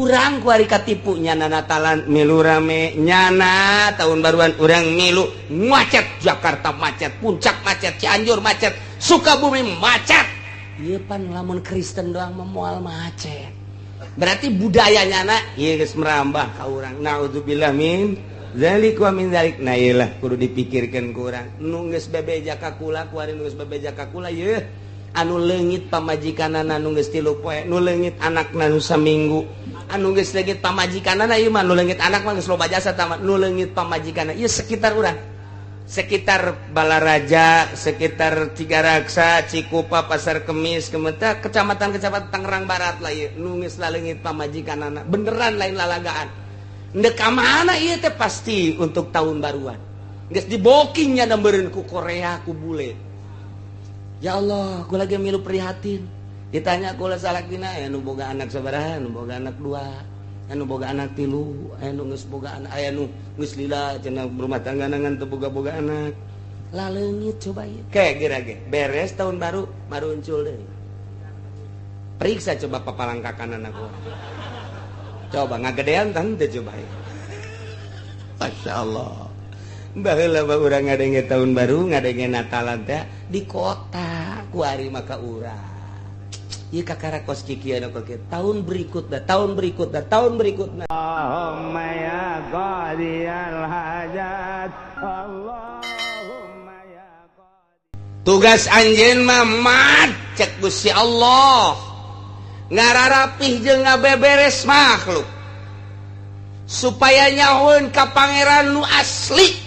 urang ku hari katipunya Natalan milu rame nyana tahun baruan urang milu macet Jakarta macet Puncak macet Cianjur macet Sukabumi macet ieu pan lamun Kristen doang memoal macet berarti budayanya na ieu geus merambah ka urang naudzubillah min zalik wa min zalik nah ieu lah kudu dipikirkeun ku urang nu geus bebeja ka kula ku ari nu geus bebeja ka kula ieu anu leungit pamajikanana nu geus 3 poe nu leungit anakna nu saminggu anu geus leungit pamajikanana ieu mah nu leungit anak mah geus loba jasa tamat nu leungit pamajikanana ieu sekitar urang sekitar Balaraja sekitar Tigaraksa Cikupa Pasar Kemis Kemeta kecamatan-kecamatan Tangerang Barat lah ieu nu geus leungit pamajikanana beneran lain lalagaan ndek ka mana ieu teh pasti untuk tahun baruan geus dibokingnya nembereun ku Korea ku bule. Ya Allah, gue lagi milu prihatin. Ditanya kula salakina, anu boga anak sabaraha, anu boga anak 2, anu boga anak 3, anu geus boga anak, anu geus lila cenah rumah tangga nangan teu boga-boga anak. Lah leungit coba ieu. Ke gira-ge, beres tahun baru uncul deui. Periksa coba papalangkakan anak gua. Coba ngagedean tan teu coba ieu. Masyaallah. Baheula mah urang ngadenge tahun baru, ngadenge Natalan teh di kota ku ari maka urang. Ieu kakara kos kikieu anu kieu. Tahun berikutnya. Allahumma ya qadiyal hajat. Allahumma ya qadi. Tugas anjeun mah mat cek Gusti Allah. Ngararapih jeung ngabeberes makhluk. Supaya nyahoeun ka pangeran nu asli.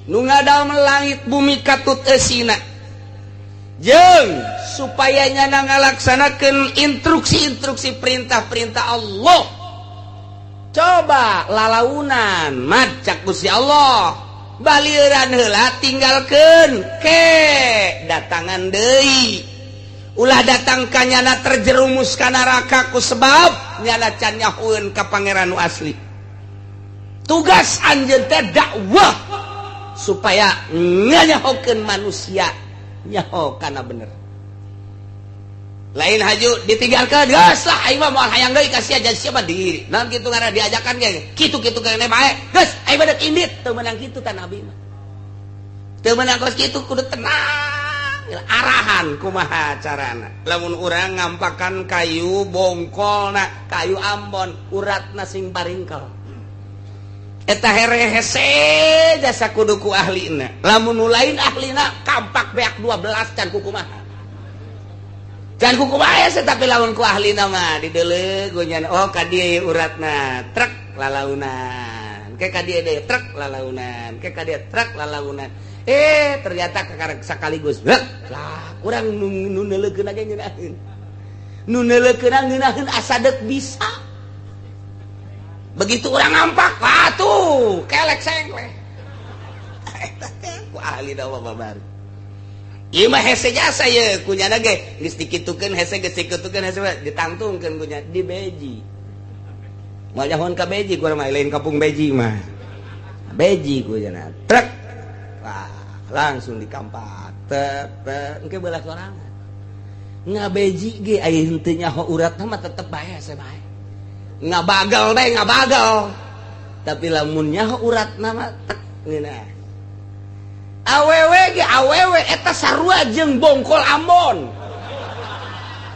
Nu ngadal langit bumi katut eusina jeung supaya nyana ngalaksanakeun instruksi-instruksi perintah-perintah Allah coba lalaunan macak Gusti Allah balieran heula tinggalkeun ke datangan deui ulah datang ka nyana terjerumus ka neraka ku sebab nyana can nyahoeun ka pangeran nu asli tugas anjeun teh dakwah supaya nganyahokeun manusia nyaho kana bener lain haju ditinggalkeun geus lah aing mah moal hayang deui ka sia jadi siapa diri naon kitu ngaranna diajakan ge kitu-kitu kene bae geus aing badak indit teu meunang kitu ta nabi mah teu meunang kos kitu kudu tenang arahan kumaha carana lamun urang ngampakan kayu bongkolna kayu Ambon uratna sing paringkel eta here hese jasa kudu ku ahlina lamun nu lain ahlina kampak beak 12 can kukumaha can kukumaha ya tapi lamun ku ahlina mah dideuleug nya oh ka dieu uratna trek lalaunan ke ka dieu deui trek lalaunan ke ka dieu trek lalaunan ternyata sakaligus lah urang nu neuleugkeun ge ngeunaheun nu neuleugkeun ngeunaheun asa deuk bisa begitu orang nampak tuh kelek sengkleh ku ahli dakwah babar ieu mah hese jasa ye kunyana ge geus dikitukeun hese geus dikitukeun hese ditangtungkeun kunya di beji moal nyahoan ka beji ku mah lain kampung beji mah beji kunyana trek wah langsung dikampak tep engke belah sorangan ngabeji ge aya henteu nyaho uratna mah tetep bae hese bae ngabagal deh ngabagal tapi lamunnya uratna mah tek ngeunah awewe eta sarua jeung bongkol Ambon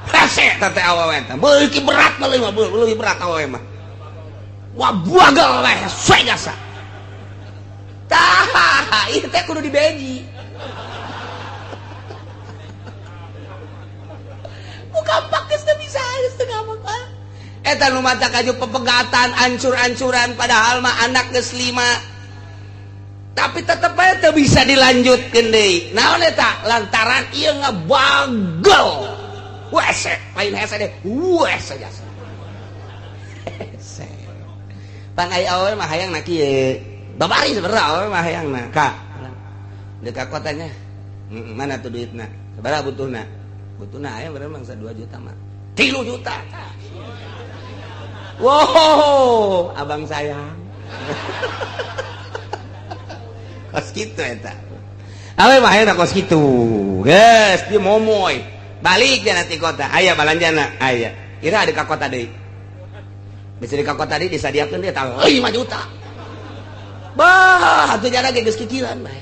hese teh awewe teh beuki berat mah leuwih berat awewe mah wah bagal we sesuai jasa tah ieu teh kudu dibeji bukan pakes teh bisa geus teu ngapa eta nu mata kaju pepegatan ancur-ancuran padahal mah anak geus 5 tapi tetep aja teu bisa dilanjutkeun deui naon eta lantaran ieu ngabagel wese lain hese deh wese jasa hese pan aya awewe mah hayangna kieu babari sebenarnya awewe mah hayangna ka deuk ka kotanya mana tuh duitna sabaraha butuhna aya bener mangsa 2 juta mah 3 juta wow, abang sayang. Kos kitu eta. Awe mah ayeuna kos kitu. Geus di momoy. Balik dia nanti kota. Aya balanjana, aya. Kira ada ka kota deui. bisa di kota tadi disadiakeun dia tang 5 juta. Bah, atuh jana ge geus kikiran bae.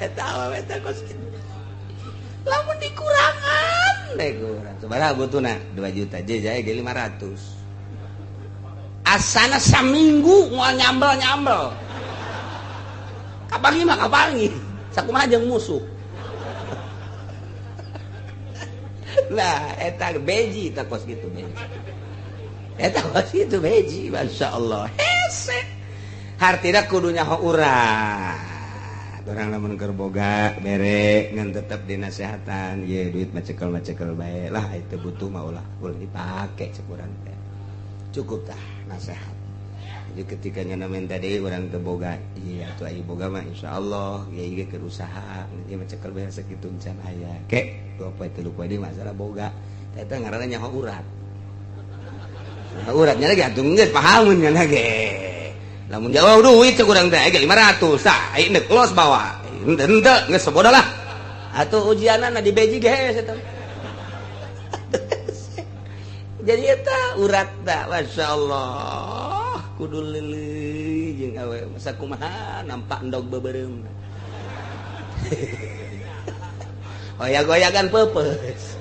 Eta we teh kos kitu. Lamun dikurangan deh kurang. Sabaraha butuna 2 juta jaya ge 500. Asana saminggu moal nyambel. Kapangi mah kapangi. Sakumaha jeung musuh. Nah, eta beji eta kos kitu beji. Eta kos kitu beji, masyaallah. Hese. Hartina kudu nyaho urang. Orang lamun keur boga bere ngan tetep dinasehatan ye duit macekel bae lah itu butuh mah ulah dipake cek urang teh. Cukup tah nasihat. Jadi ketika nyana minta deui urang teu boga, iya atuh aya boga mah insyaallah ya ieu keur usaha ieu macekel bae sakitu can aya. Ke 2 poe 3 poe deui masalah boga. Eta ngaranna nyaho urat. Nah, uratnya lagi atuh geus pahamun nya ge. Lamun jauh duit cek urang teh 500 tah ieu neklos bawa. Henteu geus bodoh lah. Atuh ujianana di beji ge eta. Jadi eta urat tah masyaallah. Kudu leuleuy jeung awe masa kumaha nampak endog beubereum. Goyang-goyangan peupeus.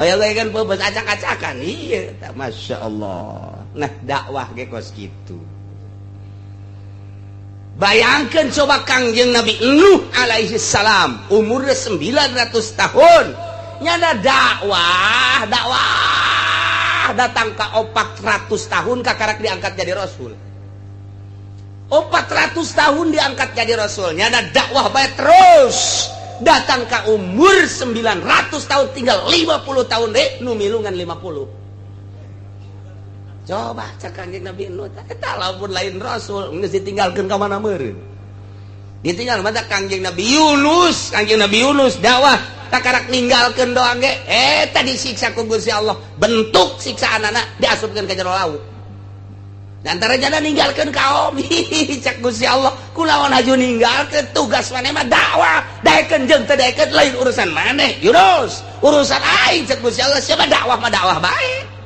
Goyang-goyangan peupeus acak-acakan. Iya tah masyaallah. Nah dakwah ge kos kitu. Bayangkan coba Kangjeng Nabi Nuh alaihi salam umurnya 900 tahun nyana dakwah datang ke 400 tahun kakarak diangkat jadi rasul 400 tahun diangkat jadi rasul nyana dakwah bae terus datang ke umur 900 tahun tinggal 50 tahun deh nu milungan 50. Coba cak Kangjeng Nabi Nuh eta lamun lain rasul geus ditinggalkeun ka mana meureun. Ditinggal mah Kangjeng Nabi Yunus dakwah takarak ninggalkeun doang ge eta disiksa ku Gusti Allah. Bentuk siksaanana diasupkeun ka jero laut. Antaranya ninggalkeun kaum cak Gusti Allah kunaon haju ninggalkeun tugas maneh mah dakwah daekeun jeung teu daekeun lain urusan maneh Yunus urusan aing cak Gusti Allah siapa dakwah mah dakwah bae.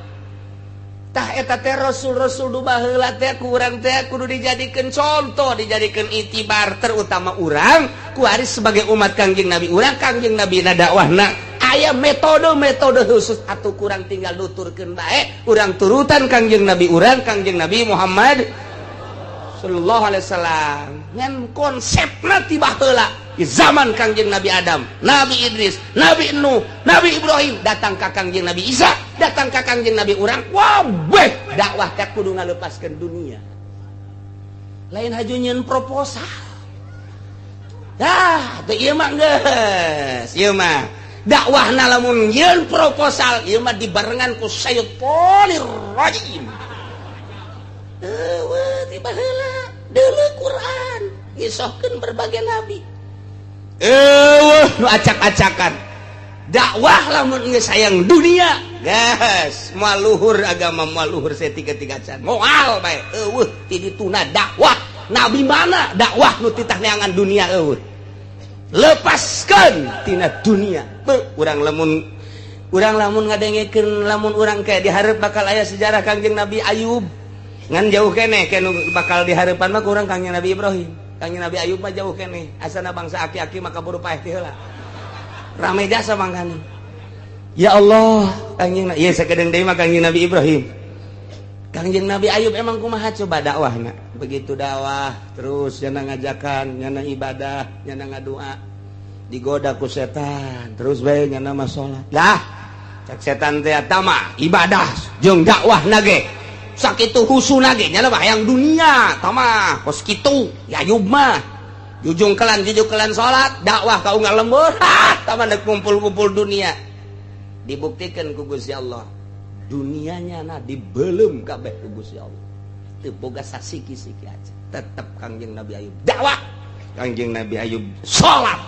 Tah eta teh rasul-rasul nu baheula teh ku urang teh kudu dijadikeun contoh, dijadikeun itibar terutama urang ku ari sebagai umat Kangjeng Nabi urang Kangjeng Nabi na dakwahna aya metode khusus atuh kurang tinggal nuturkeun bae urang turutan Kangjeng Nabi urang Kangjeng Nabi Muhammad sallallahu alaihi wasallam ngan konsepna ti baheula di zaman Kangjeng Nabi Adam, Nabi Idris, Nabi Nuh, Nabi Ibrahim datang ka Kangjeng Nabi Isa, datang ka Kangjeng Nabi urang, wabeh dakwah teh kudu ngalepaskeun dunia. Lain haju nyeun proposal. Dah, teu ieu mah geus, ieu mah dakwahna lamun nyeun proposal, ieu mah dibarengan ku Syaitonir Rajim. Ti baheula deuleu Quran, ngisahkeun berbagai nabi. Nu acak-acakan dakwah lamun geus sayang dunia gas moal luhur agama moal luhur setiga-tiga can moal bae eueuh ti dituna dakwah nabi mana dakwah nu titah neangan dunia eueuh lepaskeun tina dunia urang lamun ngadengekeun lamun urang kayak dihareup bakal aya sejarah Kangjeng Nabi Ayub ngan jauh keneh kanu bakal dihareupan mah urang Kangjeng Nabi Ibrahim. Kangjeng Nabi Ayub mah jauh keneh asana bangsa aki-aki maka buru paeh ti heula rame jasa mangkani ya Allah Kangjeng Nabi ieu sakedeung deui mah Kangjeng Nabi Ibrahim Kangjeng Nabi Ayub emang kumaha coba dakwahna begitu dakwah terus nyana ngajakan nyana ibadah nyana ngadoa digoda ku setan terus bae nyana mah salat lah cak setan teh eta mah ibadah jeung dakwahna ge sakitu husuna ge nya mah hayang dunia tama kos kitu ya Ayub mah jujung kelan salat dakwah ka unggal lembur tama deuk kumpul-kumpul dunia dibuktikeun ku Gusti Allah dunianya na dibeleum kabeh ku Gusti Allah teu boga sasiki-siki aja tetep Kangjeng Nabi Ayub dakwah Kangjeng Nabi Ayub salat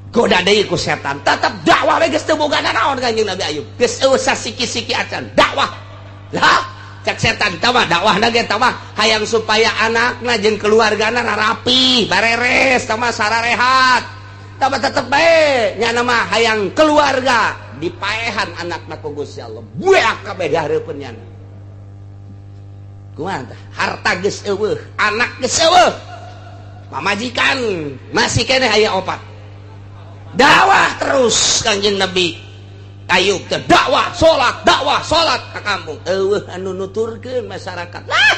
goda deui ku setan tetep dakwah we geus teu boga naon Kangjeng Nabi Ayub geus sasiki-siki acan dakwah lah cak setan tama dakwahna ge tama hayang supaya anakna jeung keluargana rapi bareres tama sararehat tama tetep bae nya mah hayang keluarga dipaehan anakna ku Gusti Allah buak kabeh dihareupeun nyana kumaha tah harta geus eueuh anak geus eueuh pamajikan masih keneh aya 4 dakwah terus Kanjeng Nabi Ayub teh dakwah salat ka kampung eueuh anu nuturkeun masyarakat lah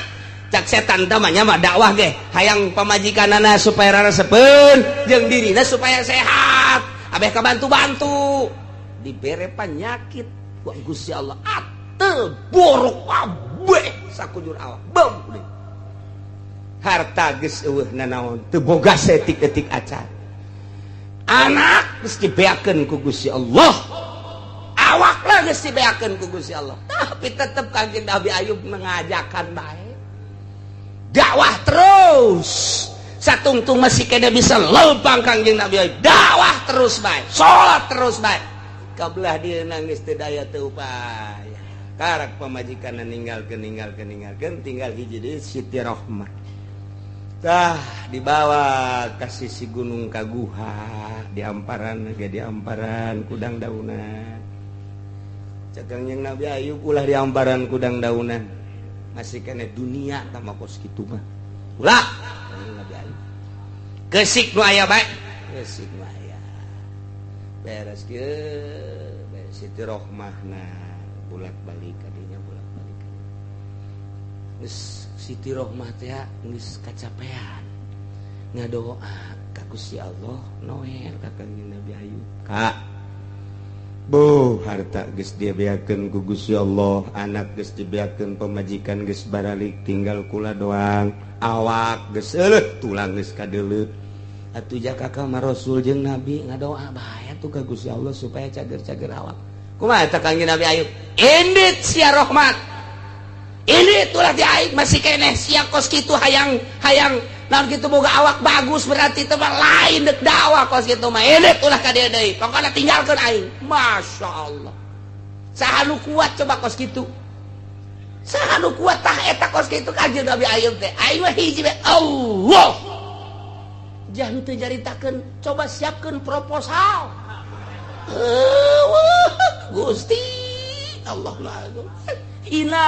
cak setan teh mah dakwah ge hayang pamajikanana supaya raresepeun jeung dirina supaya sehat abeh kabantu-bantu dibere panyakit ku Gusti Allah atel borok abeh sakujur awak bam harta geus eueuh nanaon teu boga setik-etik acan anak geus dibeakeun ku Gusti Allah awak lah geus dibeakeun ku Gusti Allah tapi tetep Kanjeng Nabi Ayub mengajakan bae dakwah terus satungtung masih kena bisa lempang Kanjeng Nabi Ayub dakwah terus bae salat terus bae kabelah dia nangis teu daya teu upaya karak pamajikanna ninggalkeun tinggal hiji deui Siti Rohmah tah dibawa ka sisi gunung Kaguha diamparan kudang daunan cak Kanjeng Nabi Ayub ulah diamparan kudang daunan masih kena dunia sama kos kitu mah ulah Kanjeng Nabi Ayub keusik nu aya bae keusik nu aya beres kieu Siti Rohmahna bolak-balik kadinya bolak-balik geus Siti Rohmah teh geus kacapean ngadoa ka Gusti Allah noel ka Kanjeng Nabi Ayub Kak bu harta geus dibeakeun ku Gusti Allah anak geus dibeakeun pamajikan geus baralik tinggal kula doang awak geus eueuh tulang geus kadeuleut atuh jaka ka Rasul jeung Nabi ngadoa bae atuh ka Gusti Allah supaya cager-cager awak kumaha teh Kanjeng Nabi Ayub indit sia rahmat ini tulah di Ayub masih keneh sia kos kitu hayang naon kitu boga awak bagus berarti teh lain deuk dakwah kos kitu mah indit ulah ka dieu deui pokona tinggalkeun aing masyaallah saha nu kuat coba kos kitu saha nu kuat tah eta kos kitu Kanjeng Nabi Ayub teh aing mah hiji bae Allah jangan teu jaritakeun coba siapkeun proposal Gusti Allah hina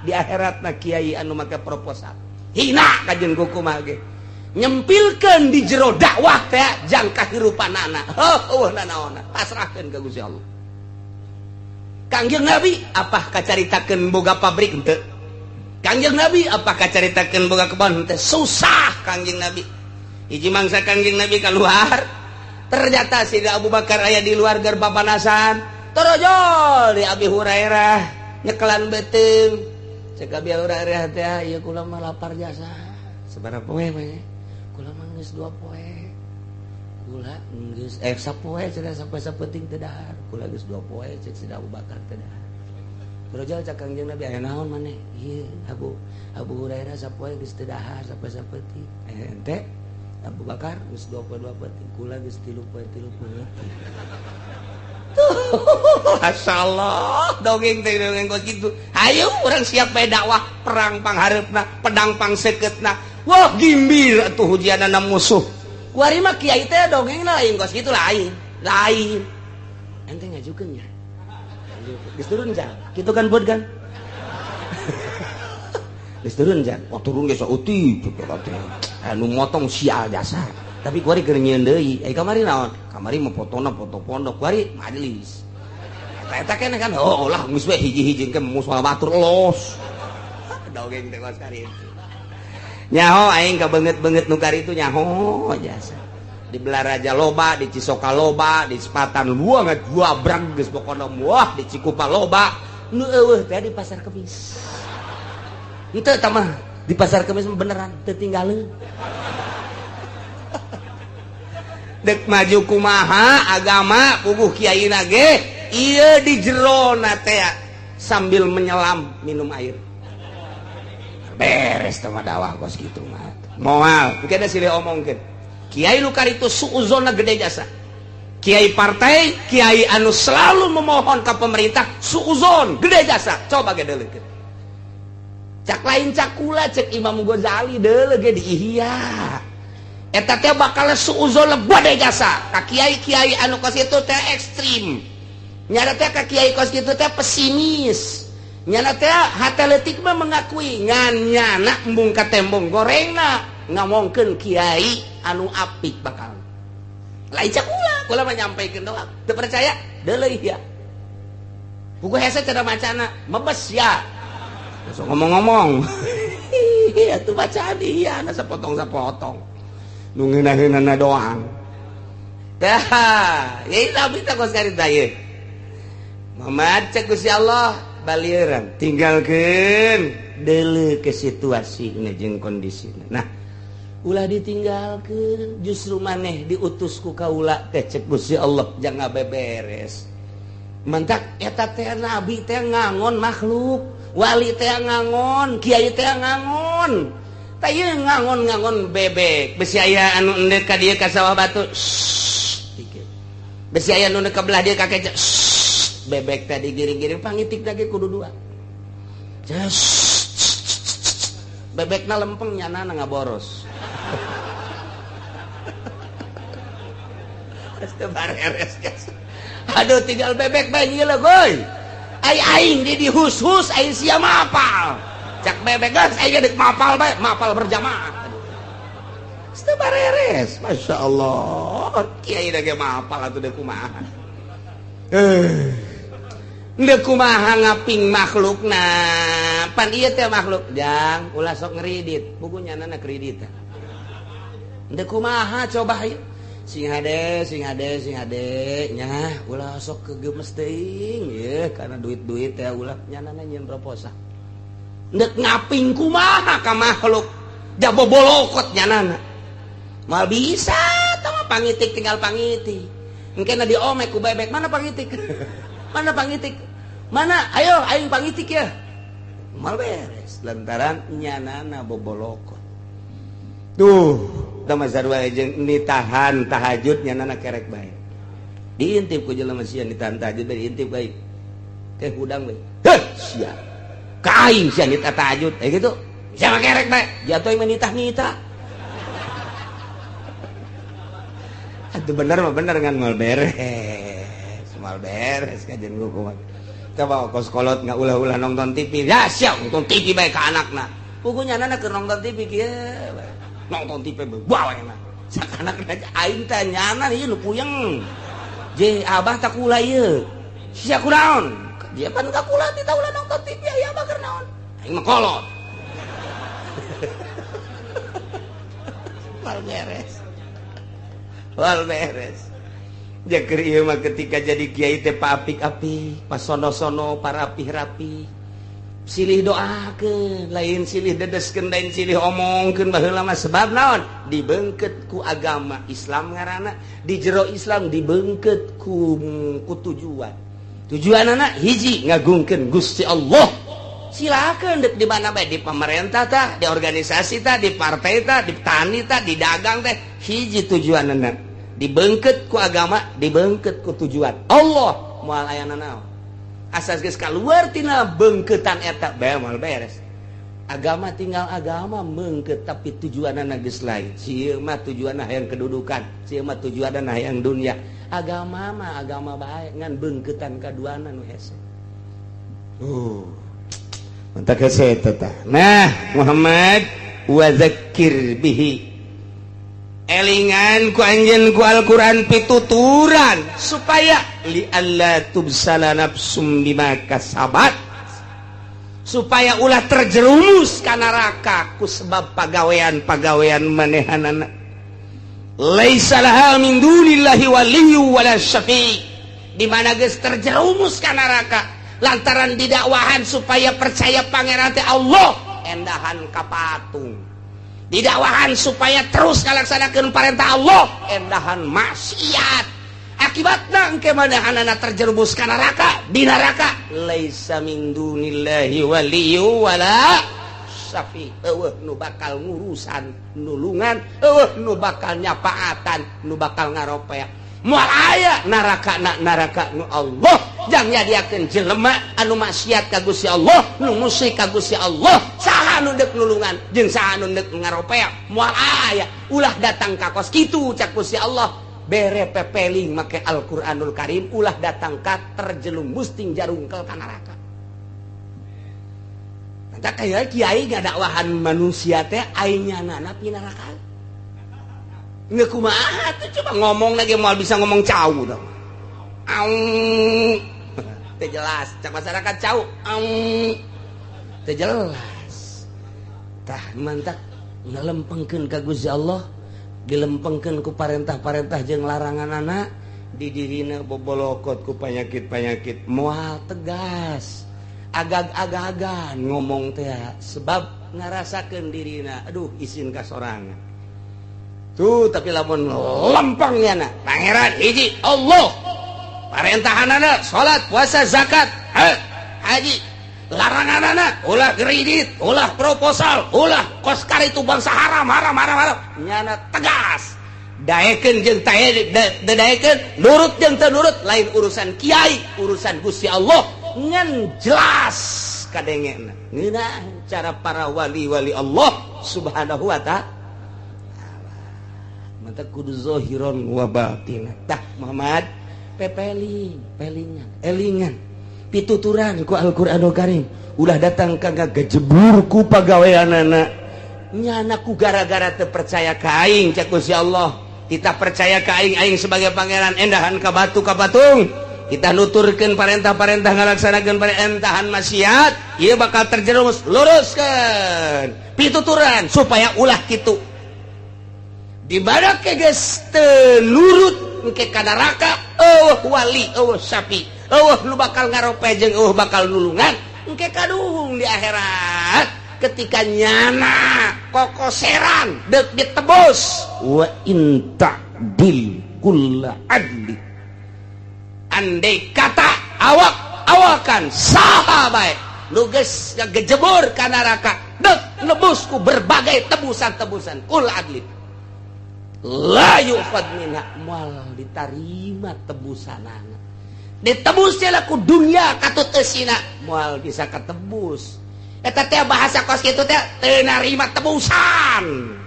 di akhiratna kiai anu make proposal hina kajeun kumaha ge nyempilkeun di jero dakwah teh jang kahirupanana nanaonna pasrahkeun ka Gusti Allah Kanjeng Nabi apah kacaritakeun boga pabrik henteu Kanjeng Nabi apah kacaritakeun boga kebon henteu susah Kanjeng Nabi hiji mangsa Kanjeng Nabi keluar ternyata si Abu Bakar aya di luar ger papanasan torojol di Abi Hurairah nyekelan beuteung cek Abi Hurairah teh ieu kula mah lapar jasa sabaraha poe we kula mah geus 2 poe kula geus sapoe cenah sapoe sapenting teu dahar kula geus 2 poe cek si Abu Bakar teh dahar torojol cek Kanjeng Nabi aya naon maneh ieu Abu Hurairah sapoe geus teu dahar sapoe sapenting ente Abu Bakar geus 2 penting kula geus 3 penting masyaallah dongeng kok gitu ayo urang siap bae dakwah perang panghareupna pedang pangsekeutna wah gimbir atuh hujanana musuh kuari mah kiai teh dongengna lain kos kitu lain ente ngajukeun nya geus turun jan kitu kan buat kan geus turun jan turun geus sauti anu motong sial dasar tapi kuari keur nyieun deui kamari naon kamari mah fotona foto pondok kuari majelis eta keneh kan lah geus we hiji-hiji ke musola batur los dongeng teh kos kari nyaho aing kabeungeut-beungeut nu kari itu nyaho jasa di Belaraja loba di Cisoka loba di Sepatan luang dua brang geus pokona moah di Cikupa loba nu eueuh teh di Pasar Kemis henteu tah mah di Pasar Kemis beneran teu tinggalin dek maju kumaha agama puguh kiaina ge ieu di jerona teh sambil menyelam minum air beres teh mah dakwah kos kitu mah moal engke da silih omongkeun kiai nu karitu suuzonna gede jasa kiai partai kiai anu selalu memohon ka pemerintah suuzon gede jasa coba ge deuleukeun cak lain cak kula cek Imam Ghazali deuleu ge di Ihya eta teh bakal suuzon gede jasa ka kiai-kiai anu kos itu teh ekstrim nyana teh ka kiai kos kitu teh pesimis, nyana teh hateletik mah mengakui ngan nyana embung ka tembong gorengna ngomongkeun kiai anu apik bakal lain cak ulah mah nyampaikeun doang teu percaya deuleuh ya buku hese cenah macana mebes ya sok ngomong-ngomong atuh bacaan ieu na sapotong-sapotong nu ngeunah-ngeunahna doang tah ya tapi teh kos karita ieu Muhammad cek Gusti Allah balieran tinggalkeun deuleuh ke situasina jeung kondisina. Nah, ulah ditinggalkeun justru maneh diutus ku kaula teh cek Gusti Allah jangan beberes. Mantak eta teh nabi teh ngangon makhluk, wali teh ngangon, kiai teh ngangon. Tah ieu ngangon-ngangon bebek, besi aya anu endeuh ka dieu ka sawah batu. Besi aya nu ka belah dieu ka keca. Bebek tadi giring-giring pangitik lagi kudu dua bebekna lempeng nyana ngaboros aduh tinggal bebek banyi lah goy aing di hus-hus aing sia mapal cak bebek gas aing dek mapal berjamaah itu bareres Masya Allah kiai dek mapal atau dek kumaha ndek kumaha ngaping makhlukna pan ieu teh makhluk jang ulah sok ngridit bukunya nana kredit ndek kumaha coba ieu sing hade nya ulah sok kegemes teuing ieu kana duit-duit teh ulah nyanana nyeun proposal ndek ngaping kumaha ka makhluk da bobolokot nyanana mal bisa tah pangitik tinggal pangitik engkena diomek ku bebek mana pangitik mana pangitik mana ayo aing pangitik ya mal beres lantaran nyanana bobolokot tuh tama sarua jeung ditahan tahajud nyanana kerek bae diintip ku jelema sia ditahan tahajud bae diintip bae teh hudang bae heuh sia ka aing sia nita tahajud gitu sia kerek bae jatuh mah nitah-nitah atuh bener mah bener ngan mal beres kajian gua kumat coba kos kolot nggak ulah-ulah nonton TV ya siap nonton TV baik ke anakna pugunya anak ke nonton TV kia nonton TV bawa enak sakanak aja aing tanya anak ieu nu puyeng je abah tak ulah ieu sia kunaon dia pan ka kula ti ulah nonton TV aya abah keur naon aing mah kolot wal beres Jakir ieu mah ketika jadi kiai teh paapik-apik, pas sono-sono parapih-rapih. Silih doakeun, lain silih dedeskeun, lain silih omongkeun baheula mah sebab naon? Dibeungkeut ku agama Islam ngaranna, di jero Islam dibeungkeut ku tujuan. Tujuanna hiji ngagungkeun Gusti Allah. Silakeun dek di mana bae di pemerintah tah, di organisasi tah, di partai tah, di tani tah, di dagang teh, hiji tujuanna. Dibeungkeut ku agama, dibeungkeut ku tujuan Allah moal ayana naon asas geus kaluar tina beungkeutan eta bae moal beres agama tinggal agama meungkeut tapi tujuanna geus lain sieu mah tujuanna hayang kedudukan sieu mah tujuanna hayang dunia agama mah agama bae ngan beungkeutan kaduana nu hese mantap hese eta tah nah Muhammad wa zakir bihi elingan ku anjeun ku Al-Qur'an pituturan supaya li alla tubsala nafsum bima kasabat supaya ulah terjerumus ka neraka ku sebab pagawean-pagawean manehanana laisa laha min dunillahi waliyyu wala syafi' di mana geus terjerumus ka neraka lantaran didakwahan supaya percaya pangeran teh Allah endahan ka patung didakwahan supaya terus ngalaksanakeun parentah Allah endahan maksiat akibatna engke manahanana terjerumus ka neraka di neraka laisa min dunillahi waliyyu wala syafi eueuh nu bakal ngurusan nulungan eueuh nu bakal nyapaatan nu bakal ngaropea moal aya neraka nu Allah jang nyadiakeun jelema anu maksiat ka Gusti Allah nu musyrik ka Gusti Allah saha nu deuk nulungan jeung saha nu deuk ngaropea moal aya ulah datang ka kos kitu cak Gusti Allah bere pepeling make Al-Qur'anul Karim ulah datang ka terjelum musting jarungkel ka neraka. Mantap kayak kiai ngadakwahan manusia teh aing nyanana pi neraka. Nggak kumaha tuh coba ngomong lagi mau bisa ngomong cau dong. Teu jelas, cak masyarakat cau. Teu jelas. Tah mantap ngalempengkeun ka Gusti Allah, dilempengkeun ku parentah-parentah jeung larangan-na di dirina bobolokot ku panyakit-panyakit moal tegas. Agag-agagan ngomong teh sebab ngarasakeun dirina aduh isin ka sorangan. Tuh tapi lamun lempengnya pangeran hiji Allah. Parentahanana salat, puasa, zakat, haji. Laranganana ulah kredit, ulah proposal, ulah koskar itu bangsa haram. Nyana tegas. Daekeun jeung daekeun, nurut jeung teu nurut lain urusan kiai, urusan Gusti Allah ngan jelas kadengena. Ngeunah cara para wali-wali Allah Subhanahu wa ta'ala. Mantap kudu zahiron wa batinan. Tah Muhammad elingan pituturan ku Al-Qur'anul Karim ulah datang kagak gejebur ku pagaweanana nyana ku gara-gara teu percaya ka aing cak Gusti Allah kita percaya ka aing sebagai pangeran endahan ka batu ka patung kita nuturkeun parentah-parentah ngalaksanakeun parentahan maksiat ieu bakal terjerumus luruskeun pituturan supaya ulah kitu di badak ke geus teu nurut engke ka neraka wali sapi lu bakal ngarope jeung bakal nulungan engke kaduhung di akhirat ketika nyana kokoseran deuk ditebus wa in ta'dil kulla adli andai kata awakan saha bae nu geus ngejebur ka neraka deuk nebus ku berbagai tebusan-tebusan kul adli la yu'khad minha moal diterima tebusanana ditebusnya laku dunia katut eusina moal bisa katebus eta teh bahasa kos kitu teh teu narima tebusan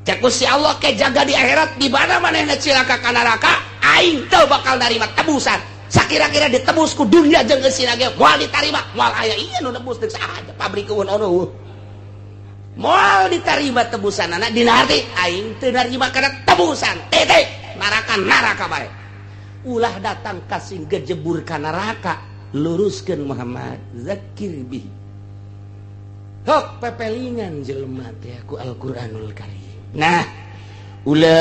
cek Gusti Allah ke jaga di akhirat di mana manehna cilaka ka neraka aing teu bakal narima tebusan sakira-kira ditebus ku dunia jeung eusina ge moal ditarima moal aya ieu nu nebus deuk saha pabrik eueun ono moal diterima tebusan anak dina hati aing teu narima kana tebusan titik neraka bae ulah datang kasih gejebur ka neraka luruskeun Muhammad zakir bihi hok pepelingan jelema teh ku Al-Qur'anul Karim nah ulaika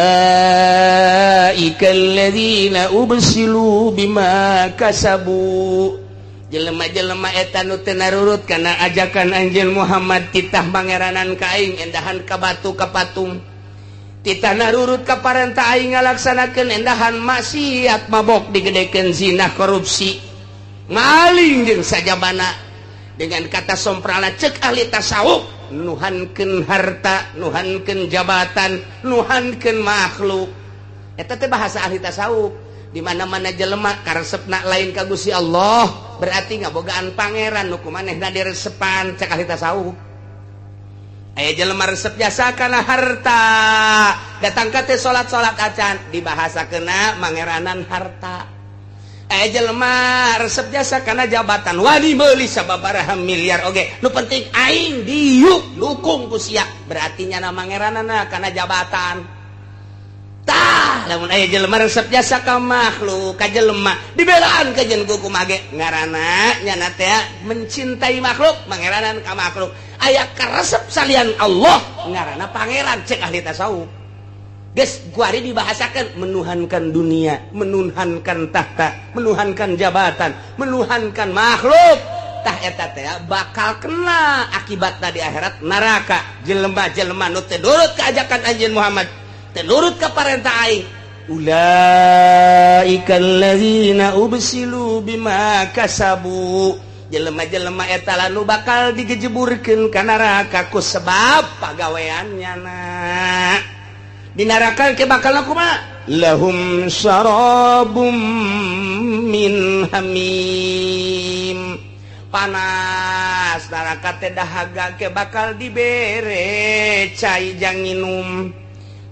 alladzina ubsilu bima kasabu jelema-jelema eta nu teu narurut kana ajakan anjeun Muhammad titah mangeranan ka aing endahan ka batu ka patung titah narurut ka parentah aing ngalaksanakeun endahan maksiat mabok digedekeun zina korupsi maling jeung sajabana dengan kata somprana cek ahli tasawuf nuhankeun harta nuhankeun jabatan nuhankeun makhluk eta teh bahasa ahli tasawuf di mana-mana jelema karesepna lain ka Gusti Allah berarti ngabogaan pangeran nu kumanehna diresepan cek ahli tasawuf aya jelema resep jasa kana harta datang ka teh salat-salat acan dibahasakeunna mangeranan harta aya jelema resep jasa kana jabatan wani meuli sababaraha miliar oge nu penting aing diuk dukung ku sia berarti nya mangeranana kana jabatan tah lamun aya jelema resep jasa ka makhluk ka jelema dibelaan ka jeung kumaha ge ngaranna nyana teh mencintai makhluk mangeranan ka makhluk aya karesep salian Allah ngaranna pangeran cek ahli tasawuf geus kuari dibahasakeun menuhankan dunia menuhankan tahta menuhankan jabatan menuhankan makhluk tah eta teh bakal kena akibatna di akhirat neraka jelema-jelema nu teu nurut ka ajakan anjeun Muhammad nurut ka parentah aing ulaika alladzina ubsilu bima kasabu jelema-jelema eta lanu bakal digejeburkeun ka neraka ku sebab pagaweannya di neraka ke bakal kumaha lahum syarabum min hamim panas neraka teh dahaga ke bakal dibere cai jang minum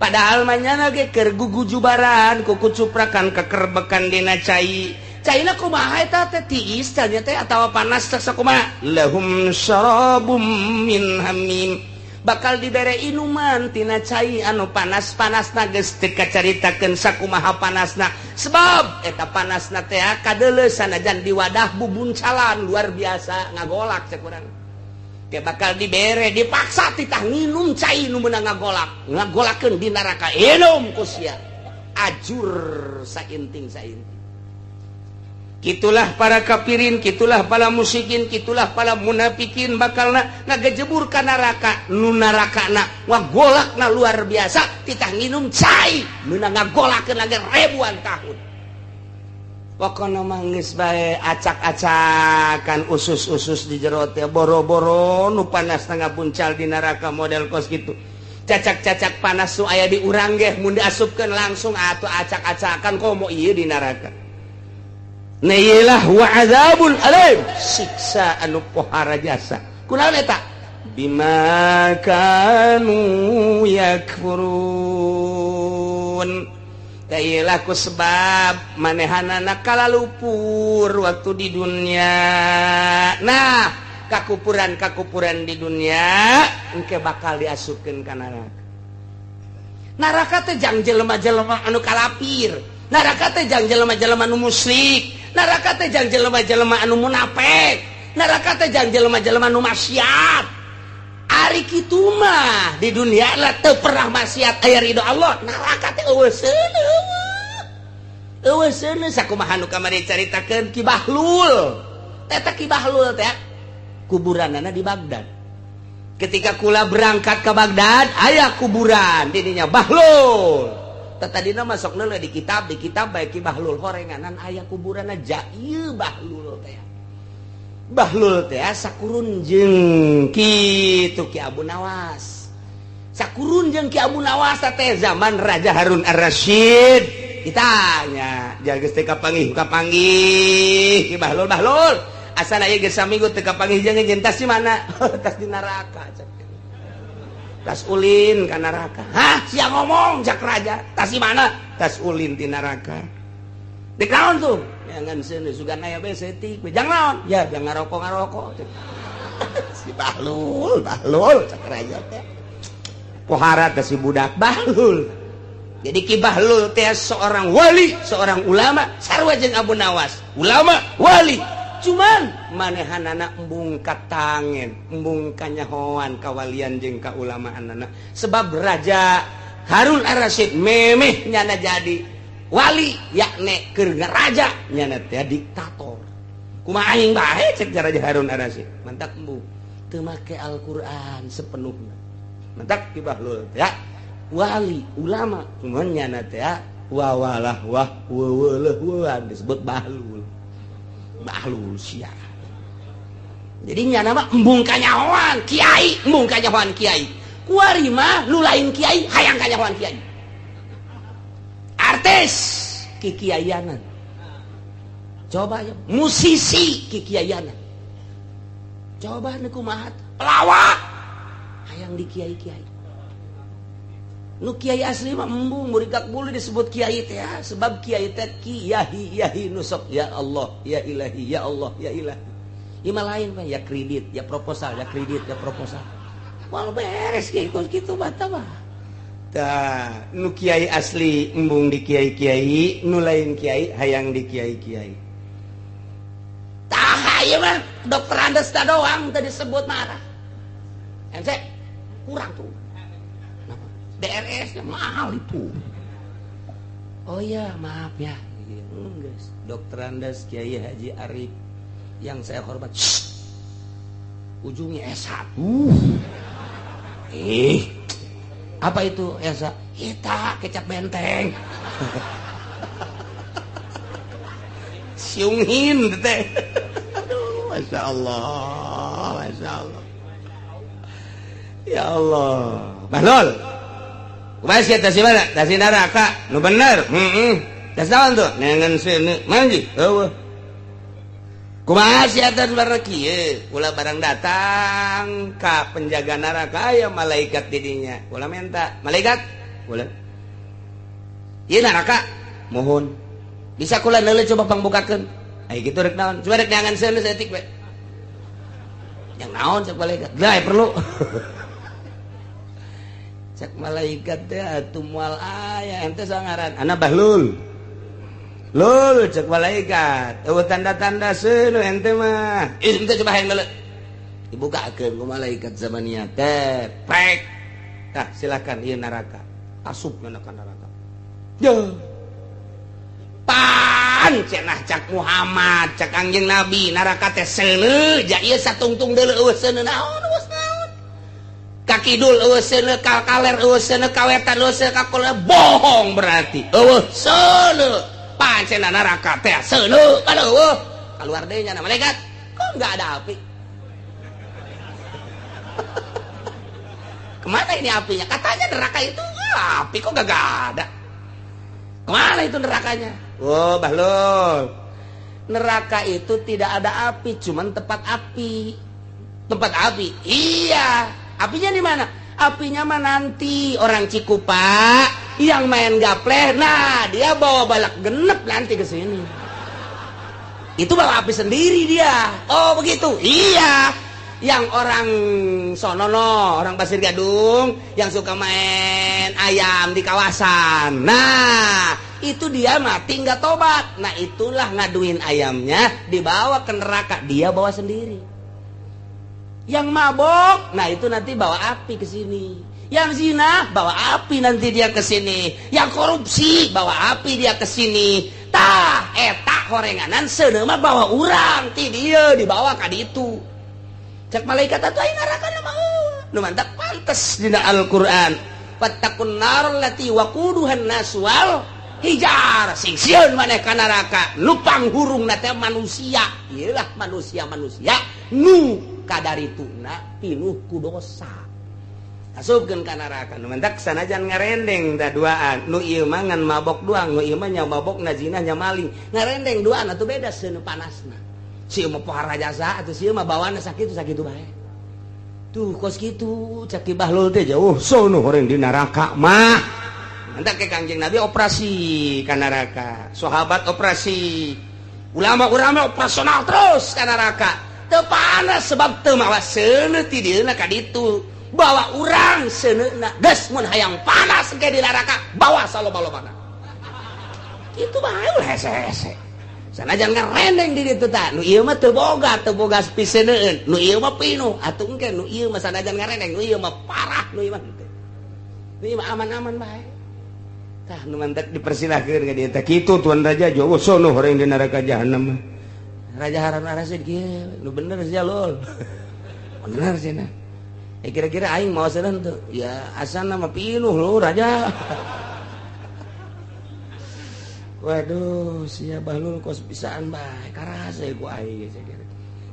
padahal manyana ge keur gugujubaran kuku cuprakan kekerbekan dina cai caina kumaha eta teh tiis teh atawa panas teh sakumaha lahum syarabum min hamim bakal dibere inuman tina cai anu panas-panasna geus teu kacaritakeun sakumaha panasna sebab eta panasna teh kadeuleu sanajan di wadah bubuncalan luar biasa ngagolak cek urang teh bakal dibere dipaksa titah nginum cai nu meunang ngagolakeun di neraka inum ku sia ajur sainting-sainting. Kitulah para kafirin, kitulah para musyrikin, kitulah para munafikin bakalna ngagejebur ka neraka. Nu narakana ngagolakna luar biasa, titah nginum cai meunang ngagolakeun lagi ribuan tahun. Pokona mah geus bae acak-acakan usus-usus di jero teh boro-boro nu panasna ngabuncal di neraka model kos kitu. Cacak-cacak panas nu aya di urang ge mun diasupkeun langsung atuh acak-acakan komo ieu di neraka. Nailah wa azabul alim siksa anu pohara jasa kunaon eta bima kanu yakfurun tailah ku sebab manehanana kalalupur waktu di dunia nah kakupuran di dunia engke bakal diasupkeun ka neraka teh jang jelema-jelema anu kalapir neraka teh jang jelema-jelema anu musyrik neraka teh jang jelema-jelema anu munafik neraka teh jang jelema-jelema anu maksiat ari kitu mah di dunia lah teu pernah maksiat aya ridho Allah neraka teh eueuseun sakumaha nu kamari caritakeun Ki Bahlul eta Ki Bahlul teh kuburanana di Baghdad ketika kula berangkat ke Baghdad aya kuburan di dinya Bahlul tadina masuk nela di kitab baik Ki Bahlul horenganan aya kuburanna jaieu Bahlul teh sakurun jeung kitu Ki Abu Nawas sakurun jeung Ki Abu Nawas teh zaman Raja Harun Ar-Rasyid ditanya jageus teh kapanggih Ki Bahlul asal aya geus saminggu teh kapanggih jeung jentas di mana tas di neraka tas ulin ka neraka. Hah? Sia ngomong jak raja. Tas di mana? Tas ulin di neraka. Dek naon tuh? Jangan seuneut sugan aya bae setik. Jang naon? Ya, jang ngarokok. Si Bahlul cak raja teh. Pohara teh si budak Bahlul. Jadi Ki Bahlul teh seorang wali, seorang ulama, sarua jeung Abu Nawas. Ulama, wali. Cuman manehanana embung katangen embung kanyahoan kawalian jeung kaulamaanana sebab Raja Harun Ar-Rasyid memeh nyana jadi wali yakni keur raja nyana teh diktator kumaha aing bae cek Raja Harun Ar-Rasyid mantak embung teu make Al-Qur'an sepenuhna mantak Ki Bahlul ya wali ulama cuman nyana teh wawalah disebut Bahlul sia. Jadi nyana mah embung kanyahoan kiai, embung kanyahoan kiai. Kuari mah nu lain kiai hayang kanyahoan kiai. Artis kikiayanan. Coba ya musisi kikiayanan. Coba nu kumaha pelawak hayang di kiai-kiai. Nu kiai asli mah embung murikak bulu disebut kiai teh ya. Sebab kiai teh yahi nusok ya Allah ya ilahi ya Allah ya ilahi ima lain mah ya kredit ya proposal wal beres gitu bata mah tah nu kiai asli embung di kiai-kiai nu lain kiai hayang di kiai-kiai tah ieu mah dokter Andes doang tadi disebut marah ente kurang tuh DRS mahal itu. Oh ya maaf ya guys. Dokter Andes Kiai Haji Arif yang saya hormat ujungnya S1 apa itu S1 kita kecap benteng siungin teh aduh Masya Allah ya Allah Bahlul Masih tas mana? Tas neraka. Nu bener. Tas naon tuh? Nengen seuneut. Manji. Eueuh. Kumaha sia teh bareng kieu? Ulah barang datang ka penjaga neraka aya malaikat di dinya. Ulah menta. Malaikat boleh ieu neraka mohon bisa kula neuleuh coba pangbukakeun ai kitu rek naon coba rek neangan seuneu saeutik we yang naon cek malaikat lah perlu cek malaikat teh atuh moal aya ente sangaran ana Bahlul lul cek malaikat eueuh tanda-tanda seuneu ente mah ente coba hayang neuleuh dibukakeun ku malaikat zamania teh prek tah silakan ieu neraka asupna ka neraka Duh. Pan cenah cak Muhammad cak Kangjeng Nabi neraka teh seuneu ja ieu satungtung deuleu eueuh seuneu naon eueuh naon ka kidul eueuh seuneu ka kaler eueuh seuneu ka wetan eueuh seuneu ka kulon bohong berarti eueuh seuneu pan cenah neraka teh seuneu kan eueuh keluar deui nya malaikat kok enggak ada api kemana ini apinya katanya neraka itu api kok gak ada kemana itu nerakanya? Oh Bahlul, neraka itu tidak ada api, cuman tempat api. Tempat api? Iya. Apinya di mana? Apinya mah nanti orang Cikupa yang main gapleh, nah dia bawa balak genep nanti ke sini. Itu bawa api sendiri dia. Oh begitu? Iya. Yang orang sonono, orang Pasir Gadung yang suka main ayam di kawasan. Nah, itu dia mati nggak tobat. Nah, itulah ngaduin ayamnya dibawa ke neraka, dia bawa sendiri. Yang mabok, nah itu nanti bawa api ke sini. Yang zina bawa api nanti dia ke sini. Yang korupsi bawa api dia ke sini. Tah, eta horenganan seuneu mah bawa urang ti dia dibawa ka ditu. Cek malaikat atuh aya neraka nu mantap pantes dina Al-Qur'an fattaqun nar lati waquduhan nas wal hijar sing sieun maneh ka neraka nu panghurungna teh manusia ieulah manusia nu kadarituna pinuh ku dosa asupkeun ka neraka nu mantap sanajan ngarendeng da duaan nu ieu mah ngan mabok doang nu ieu mah nya mabok na zina nya maling ngarendeng duaan atuh beda seuneu panasna si mah pohara jasa atau si mah bawana sakitu bae tuh kos kitu cak Bahlul teh jauh sono horeng di neraka mah entar ke Kangjeng Nabi operasi ka neraka sahabat operasi ulama operasional terus ka neraka teu panas sebab teu mawa seuneu ti dieuna ka ditu bawa urang seuneuna geus mun hayang panas ke di neraka bawa saloba-lobana itu bae ulah hese-hese sanajan ngarendeng di ditu tah nu ieu mah teu boga piseuneun nu ieu mah pinuh atuh engke nu ieu mah sanajan ngarendeng nu ieu mah parah nu ieu mah teh nu ieu mah aman-aman bae tah nu mantek dipersilahkeun ka dieu teh kitu tuan raja jowo sono horeng di neraka jahanam raja Harun Ar-Rasyid kieu nu bener sia lol bener cenah kira-kira aing mau seuneu teu ya asalna mah pinuh lu raja. Waduh, sia Bahlul kos pisaan bae, karasa ku aing geus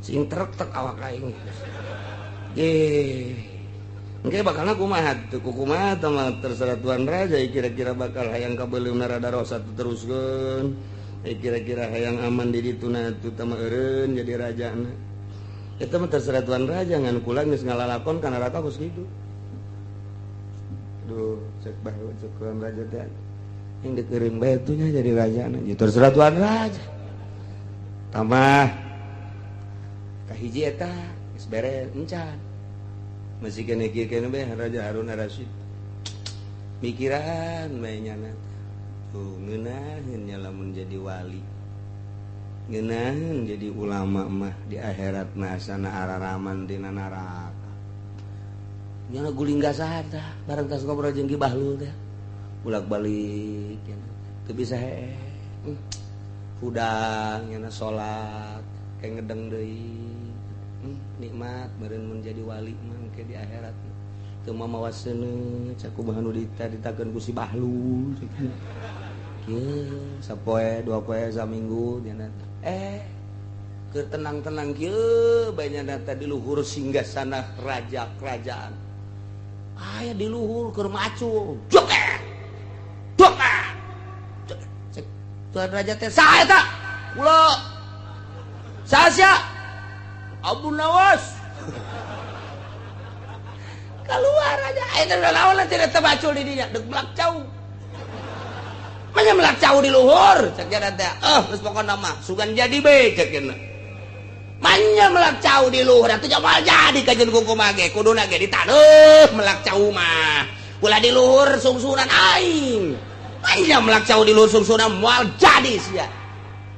sing trek awak aing. Ge. Engke bakalna kumaha teu kumaha tah mah terserah tuan raja kira-kira bakal hayang kabeuleumna rada rosa teruskeun. Kira-kira hayang aman di dituna teh mah eureun jadi rajana. Eta mah terserah tuan raja ngan kula geus ngalalakon ka neraka kos kitu. Duh, cek Bahlul cek tuan raja teh yang dikering batunya jadi raja ya terserah tuan raja tambah kahiji eta geus bere encan masih kene kieu kene bae Raja Harun Ar-Rasyid mikiran bae nyana tuh ngeunaheun nya lamun jadi wali ngeunaheun jadi ulama mah di akhirat mah asana araraman dina neraka nyana guling gasah tah bareng tas ngobrol jeung Ki Bahlul teh bolak-balik ya, teu bisa hudang nyana salat kayak ngedeng deui nikmat meureun mun jadi wali mah ke di akhirat teu mamawa seuneu cakumaha nu ditakeun ku si Bahlul kieu sapoe dua poe saminggu nyana keur tenang-tenang kieu bae nyana teh di luhur singgasana raja kerajaan aya di luhur keur macu tuan raja teh saha eta? Kula. Saha sia? Abu Nawas. keluar aja itu lawan tidak terbacul di dinya dek melak cau manya melak cau di luhur cek jaran teh geus pokona mah sugan jadi be cek cenah manya melak cau di luhur atuh jamal jadi kajeun kumaha ge kuduna ge ditaneuh melak cau mah ulah di luhur sungsunan aing manya melak cau di luhur sungsunan moal jadi sia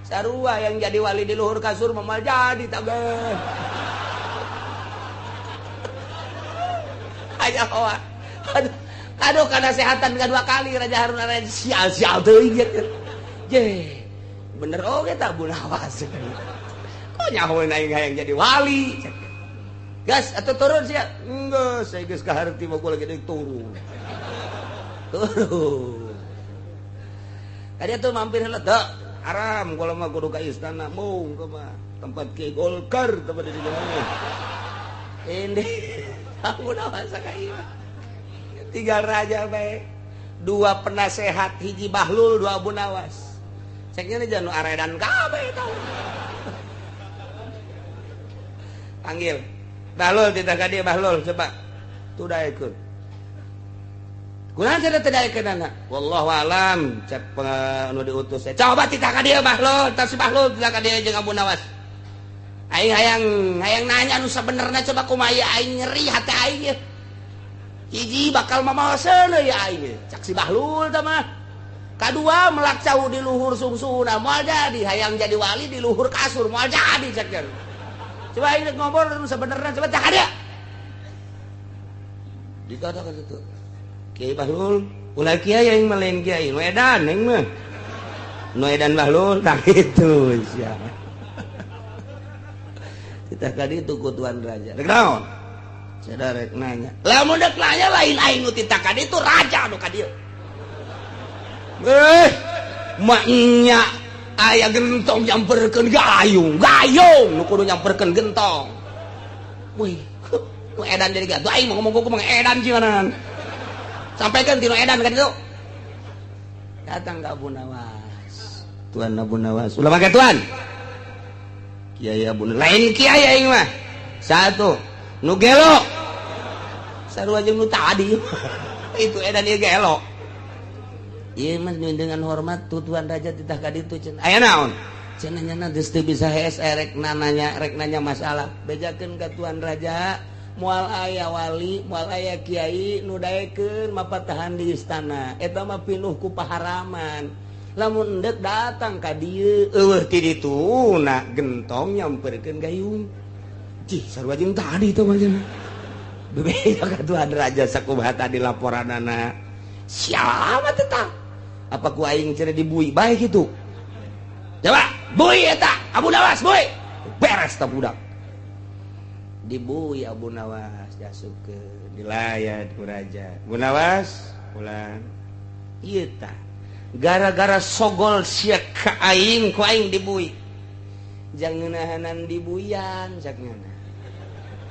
sarua yang jadi wali di luhur kasur moal jadi tageh aja hoa aduh karena kesehatan kedua kali Raja Harun Raja sial teuing je bener oge tak Bu Nawas kok nyahoeun aing hayang jadi wali gas atuh turun sia geus saya geus kaharti mah kula gede turun tadi tuh mampir heula teu aram kula mah kudu ka istana mung ke mah tempat Ki Golkar tempat di dieu ini aku nawasa kayak tinggal raja baik 2 penasehat hiji Bahlul 2 Abu Nawas ceknya nih janu aredan kabe tau panggil Bahlul tidak kadia Bahlul coba tuh dah ikut kurang tidak ikut anak wallahu alam cek anu diutus coba tidak kadia Bahlul tapi Bahlul tidak kadia jeung Abu Nawas aing hayang nanya anu sabenerna coba kumaha aing nyeri hati aing ya hiji bakal mamawaseun ya aing cak si Bahlul tah mah kadua melak cau di luhur sungsuna moal jadi hayang jadi wali di luhur kasur moal jadi cak kan coba aing ngobrol anu sabenerna coba cak ada dikatakan itu Kiai Bahlul ulah kiai aing mah lain kiai nu edan aing mah nu edan Bahlul tah itu sia kita kali itu kutuan raja rek naon sada rek nanya lamun dek nanya lain aing nu tita kadi itu raja nu ka dieu maknya aya gentong nyamperkeun gayung nu kudu nyamperkeun gentong wih nu edan jadi gaduh aing mau ngomong kumaha edan cieunan sampaikan tinu edan kan itu datang ke Abu Nawas Tuan Abu Nawas ulah make tuan Kiai Abu lain kiai aing mah satu nu gelo sarua jeung nu tadi itu edan ieu gelo ieu mah dengan hormat tuan raja titah ka ditu cenah aya naon cenah nyana geus teu bisa hees rek nanya masalah bejakeun ka tuan raja moal aya wali moal aya kiai nu daekeun mapatahan di istana eta mah pinuh ku paharaman lamun endek datang ka dieu eueuh ti ditu na gentong nyamperkeun gayung cih sarua jeung tadi teh mah cenah bebeda ka tuan raja sakumaha tadi laporanana sial amat eta apa ku aing cenah dibui bae kitu coba bui eta Abu Nawas bui beres tah budak dibui Abu Nawas jasukeun dilayat ku raja Abu Nawas ulang ieu tah gara-gara sogol sia ka aing ku aing dibui jangan ngeunahanan dibuyan saknya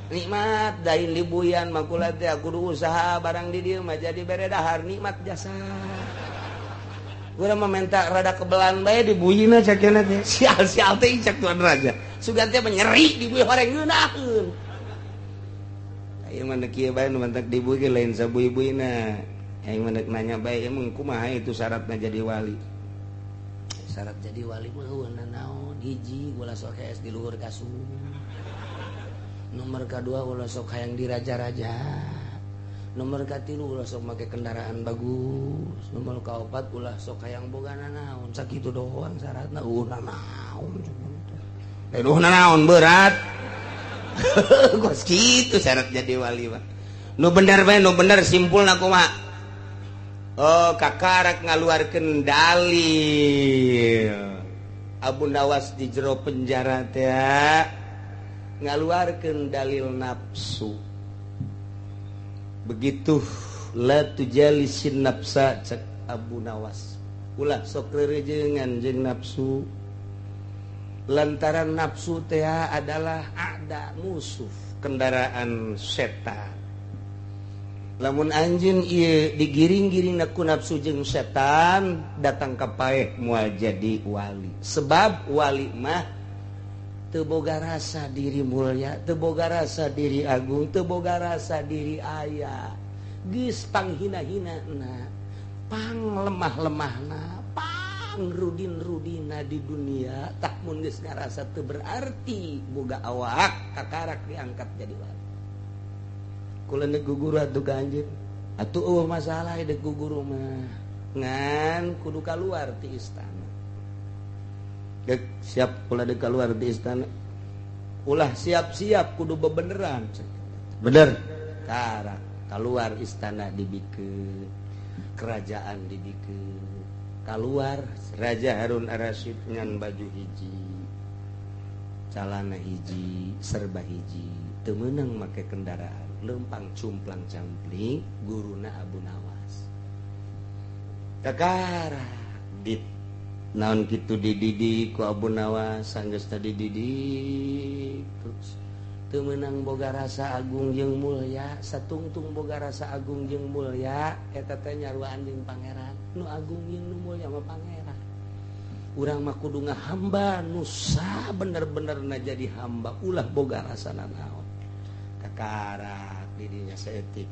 nikmat dain dibuyan makula teh kudu usaha barang di dieu mah jadi bere dahar nikmat jasa urang mah minta rada kebelan bae dibuyina sakena teh sial teh cak tuan raja sugan teh menyeri dibui horeng ngeunaheun ayeuna mah kieu bae nu mantak dibui ge lain sabui-buina yang nanya baik emang kumaha itu syaratnya jadi wali syarat jadi wali mah naon hiji ulah sok hees di luhur kasur nomor kedua ulah sok hayang di raja-raja nomor katilu ulah sok make kendaraan bagus nomor kaopat ulah sok hayang boga naon sakitu doang syaratna naon berat kos kitu syarat jadi wali mah nu bener bae nu bener simpulna kumaha oh kakarak ngaluarkeun dalil Abu Nawas di jero penjara teh ngaluarkeun dalil nafsu begitu la tujalisin nafsa cek Abu Nawas ulah sok rerejengan jeung nafsu lantaran nafsu teh adalah ada musuh kendaraan setan lamun anjeun ieu digiring-giring ku nafsu jeung setan datang ka paeh moal jadi wali sebab wali mah teboga rasa diri mulia, teboga rasa diri agung, teboga rasa diri ayah, geus panghina-hinana, pang lemah-lemahna, pang rudin-rudina di dunia, tak mun geus ngarasa teu berarti boga awak kakarak diangkat jadi wali. Kula neuk guguru atuh ka anjeun. Atuh masalah deuk guguru mah ngan kudu kaluar ti istana. Dek siap kula deuk kaluar ti istana. Ulah siap-siap kudu bebeneran. Bener. Karak kaluar istana dibikeun. Kerajaan dibikeun. Kaluar Raja Harun Ar-Rasyid ngan baju hiji. Calana hiji, serba hiji. Teu meunang make kendaraan. Lempang cumplang campling guruna Abu Nawas kakara dit naon kitu dididik ku Abu Nawas sanggeus tadi dididik terus teu meunang boga rasa agung jeung mulya satungtung boga rasa agung jeung mulya eta teh nyaruaan jeung pangeran nu agung jeung nu mulya mah pangeran urang mah kudu ngahamba nu sabener-benerna jadi hamba ulah boga rasana naon kakara dirinya seetik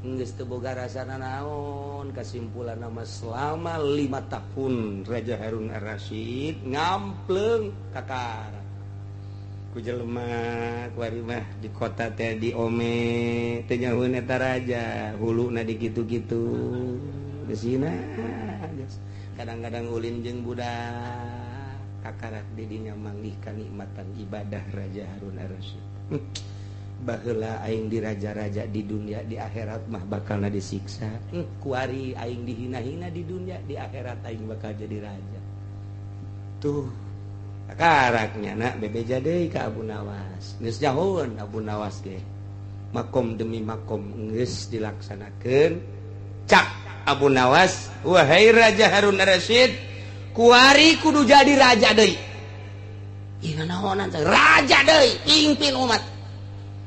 geus teu boga rasana naon kasimpulan nama selama 5 tahun Raja Harun Ar-Rasyid ngampleung kakara ku jelema kuari mah di kota teh di ome teh nyahoeun eta raja huluna di kitu-kitu geusina kadang-kadang ulin jeung budak kakarak didinya manggih kanikmatan ibadah Raja Harun Ar-Rasyid. Baheula aing di raja-raja di dunia di akhirat mah bakalna disiksa. Kuari aing dihina-hina di dunia di akhirat aing bakal jadi raja. Tuh kakaraknya nak bebeja deui ka Abu Nawas. Geus nyahoeun Abu Nawas ge. Makom demi makom geus dilaksanakeun. Cak Abu Nawas, wahai Raja Harun Ar-Rasyid, kuari kudu jadi raja deui. Ieu naonan raja deui, pimpin umat.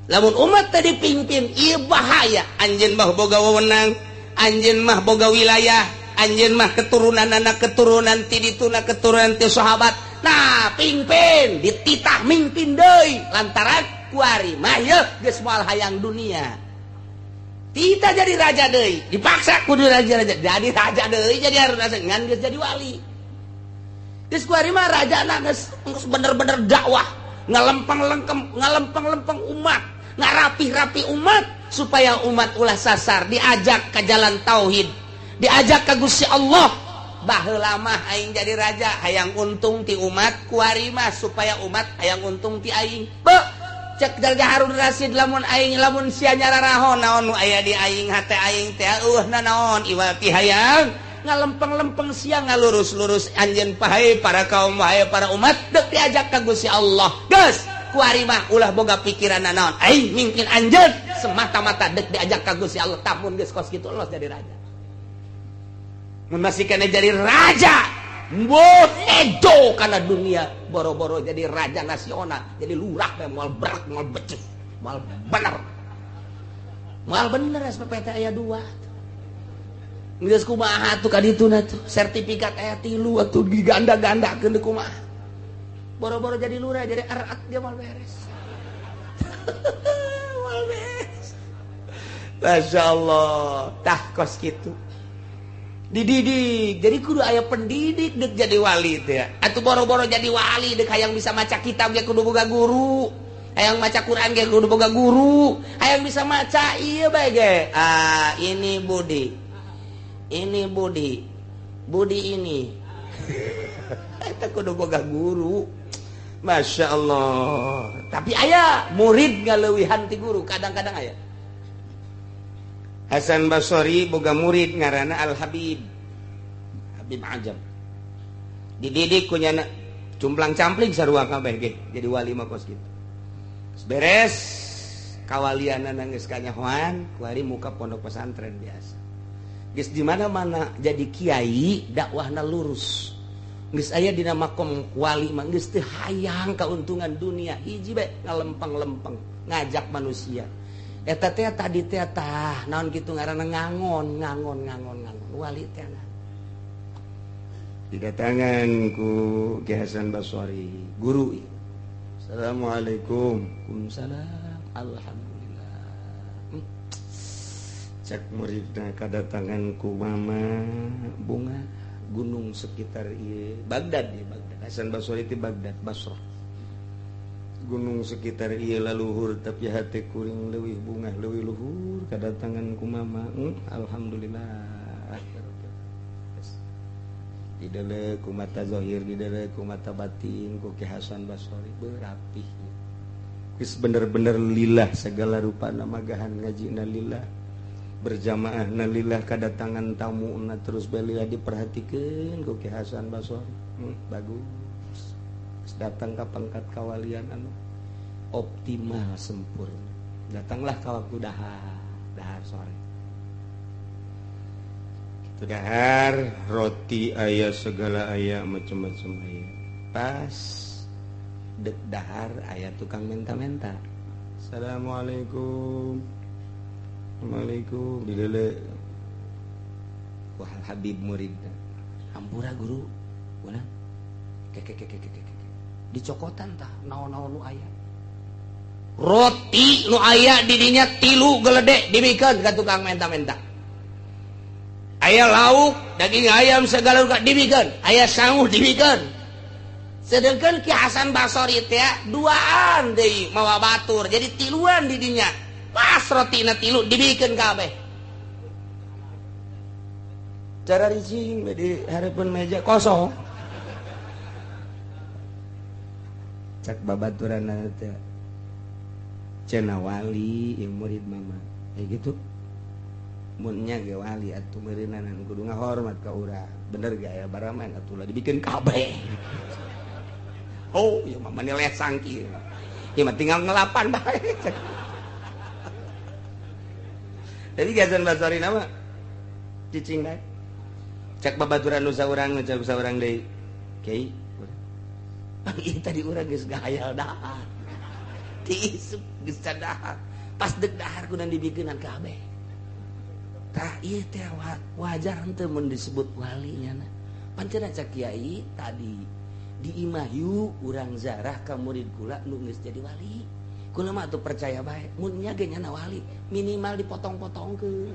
Lamun umat tadi pimpin, ieu bahaya. Anjeun mah boga wewenang, anjeun mah boga wilayah, anjeun mah keturunanna keturunan ti dituna keturunan ti sahabat. Nah, pimpin, dititah mimpin deui lantaran kuari mah yeuh geus moal hayang dunia. Tita jadi raja deui, dipaksa kudu raja-raja. Jadi raja deui jadi harus ngan geus jadi wali. Geus kuari mah rajana geus bener-bener dakwah, ngalempeng-lempeng umat, ngarapih-rapih umat supaya umat ulah sasar, diajak ke jalan tauhid, diajak ke Gusti Allah. Baheula mah aing jadi raja, hayang untung ti umat, kuari mah supaya umat hayang untung ti aing. Beuh, cek Raja Harun Ar-Rasyid lamun aing lamun sia nyararahon naon nu aya di aing hate aing teh naon iwal ti hayang ngalempeng-lempeng siang ngalurus-lurus anjeun pahe para kaum wae para umat deuk diajak ka Gusti Allah. Geus kuari mah ulah boga pikiran naon aing mimpin anjeun semata-mata deuk diajak ka Gusti Allah. Tamun geus kos kitu los jadi raja. Mun masih kana jadi raja mbok edo kana dunia boro-boro jadi raja nasional, jadi lurah teh moal berak moal becus moal bener SPPT aya 2. Geus kumaha atuh ka dituna tuh sertifikat aya 3 atuh diganda-gandakeun deui kumaha. Boro-boro jadi lurah jadi arat dia mal beres. Mal beres. Masyaallah, tah kos kitu. Dididik, jadi kudu aya pendidik deuk jadi wali teh. Atuh boro-boro jadi wali deuk hayang bisa maca kitab ge kudu boga guru. Hayang maca Quran ge kudu boga guru. Hayang bisa maca ieu bae ge. Ini Budi. Ini Budi ini kita kudu boga guru. Masya Allah. Tapi aya murid ngaleuwihan ti guru kadang-kadang aya. Hasan Basri boga murid ngaranna Al-Habib Ajam. Dididik ku nyana cumplang campling sarua kabeh ge jadi wali mah kos kitu. Beres kawalianana geus kanyahoan kuari muka pondok pesantren biasa. Geus di mana-mana jadi kiai dakwahna lurus. Geus aya dina makom wali mah geus teu hayang kauntungan dunia, hiji bae ngalempeng-lempeng ngajak manusia. Eta teh tadi teh tah naon kitu ngaranna ngangon wali teh. didatangan ku Ki Hasan Basori guru. Assalamualaikum. Waalaikumsalam. Alhamdulillah. Cek muridna kadatangan ku mama bunga gunung sekitar ieu Baghdad ya Baghdad. Hasan Basori ti Baghdad Basrah. Gunung sekitar ieu laluhur tapi hati kuring leuwih bunga leuwih luhur kadatangan ku mama. Alhamdulillah. Didele ku mata zahir, didele ku mata batin ku Ki Hasan Basori berapih. Geus bener-bener lillah segala rupa magahan ngajina lillah. Berjamaah na lillah kadatangan tamu na terus belia diperhatikeun ku Ki Hasan Basori. Bagus. Geus datang ka pangkat kawalian anu optimal sempurna. Datanglah ka waktu dahar sore. Dahar roti aya segala aya macam-macam aya. Pas dek dahar aya tukang menta-menta. Assalamualaikum. Waalaikumsalam. Didele wah Habib murid. Hampura guru. Bona. Kek. Dicokotan tah naon-naon nu aya. Roti nu aya di dinya 3 geledek dibikeun ka tukang menta-menta. Aya lauk, daging ayam segala rupa dibikeun, aya sanguh dibikeun. Sedengkeun Ki Hasan Basori teh duaan deui mawa batur, jadi 3 di dinya. Pas rotina 3 dibikeun kabeh. Cara ricing di hareupeun meja kosong. Cak babaturanna teh. Cenah wali yang murid mama. Kayak gitu. Munnya ge wali atuh meureunan kudu ngahormat ka urang. Bener ge aya baraman atuh lah dibikeun kabeh. Oh, ya mah mani lesang kieu. Ieu mah tinggal ngelapan bae. Jadi Hasan Basori nama cicing bae. Cek babaturan nu saurang nu cek saurang deui. Kiai. Ieu tadi urang geus gahayal dahar. Ti isuk geus dahar. Pas deg dahar kunaon dibikeunan kabeh. Tah ieu teh wajar henteu mun disebut wali nya. Pancen cak kiai tadi di imahyu urang zarah ka murid kula nu geus jadi wali. Kula mah atuh percaya bae mun nya ge nyana wali minimal dipotong-potongkeun.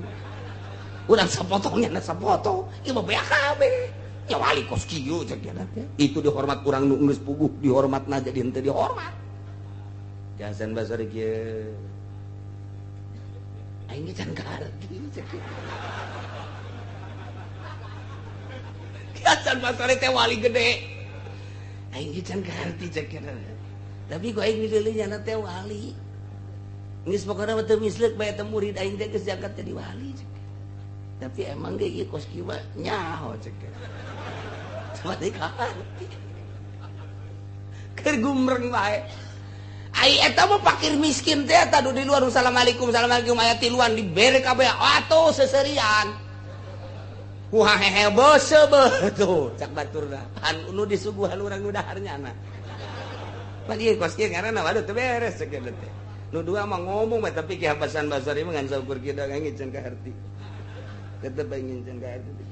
Urang sapotongnya na sapotong, ieu mah beak kabeh. Ya wali kos kieu cak kieu teh. Itu dihormat urang nu geus puguh, dihormatna jadi henteu dihormat. Hasan Basori kieu aing ge can karti cek. Hasan Basori teh wali gede. Aing ge can karti cek. Tapi ku aing dideuleuh nya teh wali. Geus pokona teu misleuk bae teh murid aing teh geus diangkat jadi wali cek. Tapi emang ge ieu kos kieu mah nyaho cek. Sampai karti. Keur gumreng bae. Ai eta mah fakir miskin teh eta di luar assalamualaikum aya 3 dibere kabeh atuh seserian. Wah hehe bose betul cak baturna. Anu disuguhan urang nu daharnyana. Pagi kos kieu ngaranna waduh teu beres cek teh. Nu dua mah ngomong mah tapi Ki Hasan Basori mah ngan saukur kieu da ngingin ka harti. Tetep ngingin ka harti.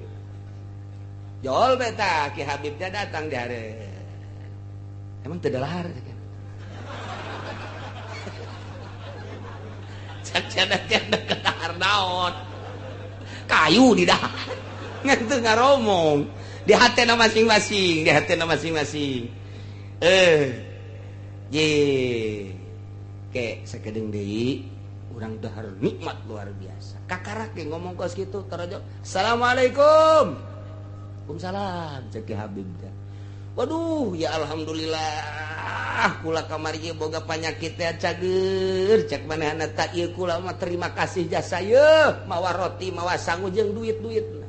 Jol beta Ki Habib teh datang di hare. Emang teu dalahar cek. Canda-canda ke dahar naon kayu di dahar ngantu ngaromong di hatena masing-masing ye ke sakedeung deui urang dahar nikmat luar biasa kakarak ge ngomong kos kitu tarajo assalamualaikum waalaikumsalam cek Habib teh. Waduh ya alhamdulillah kula kamari ieu boga panyakit teh cager cek manehna ta ieu kula mah terima kasih jasa yeuh mawa roti mawa sangu jeung duit-duitna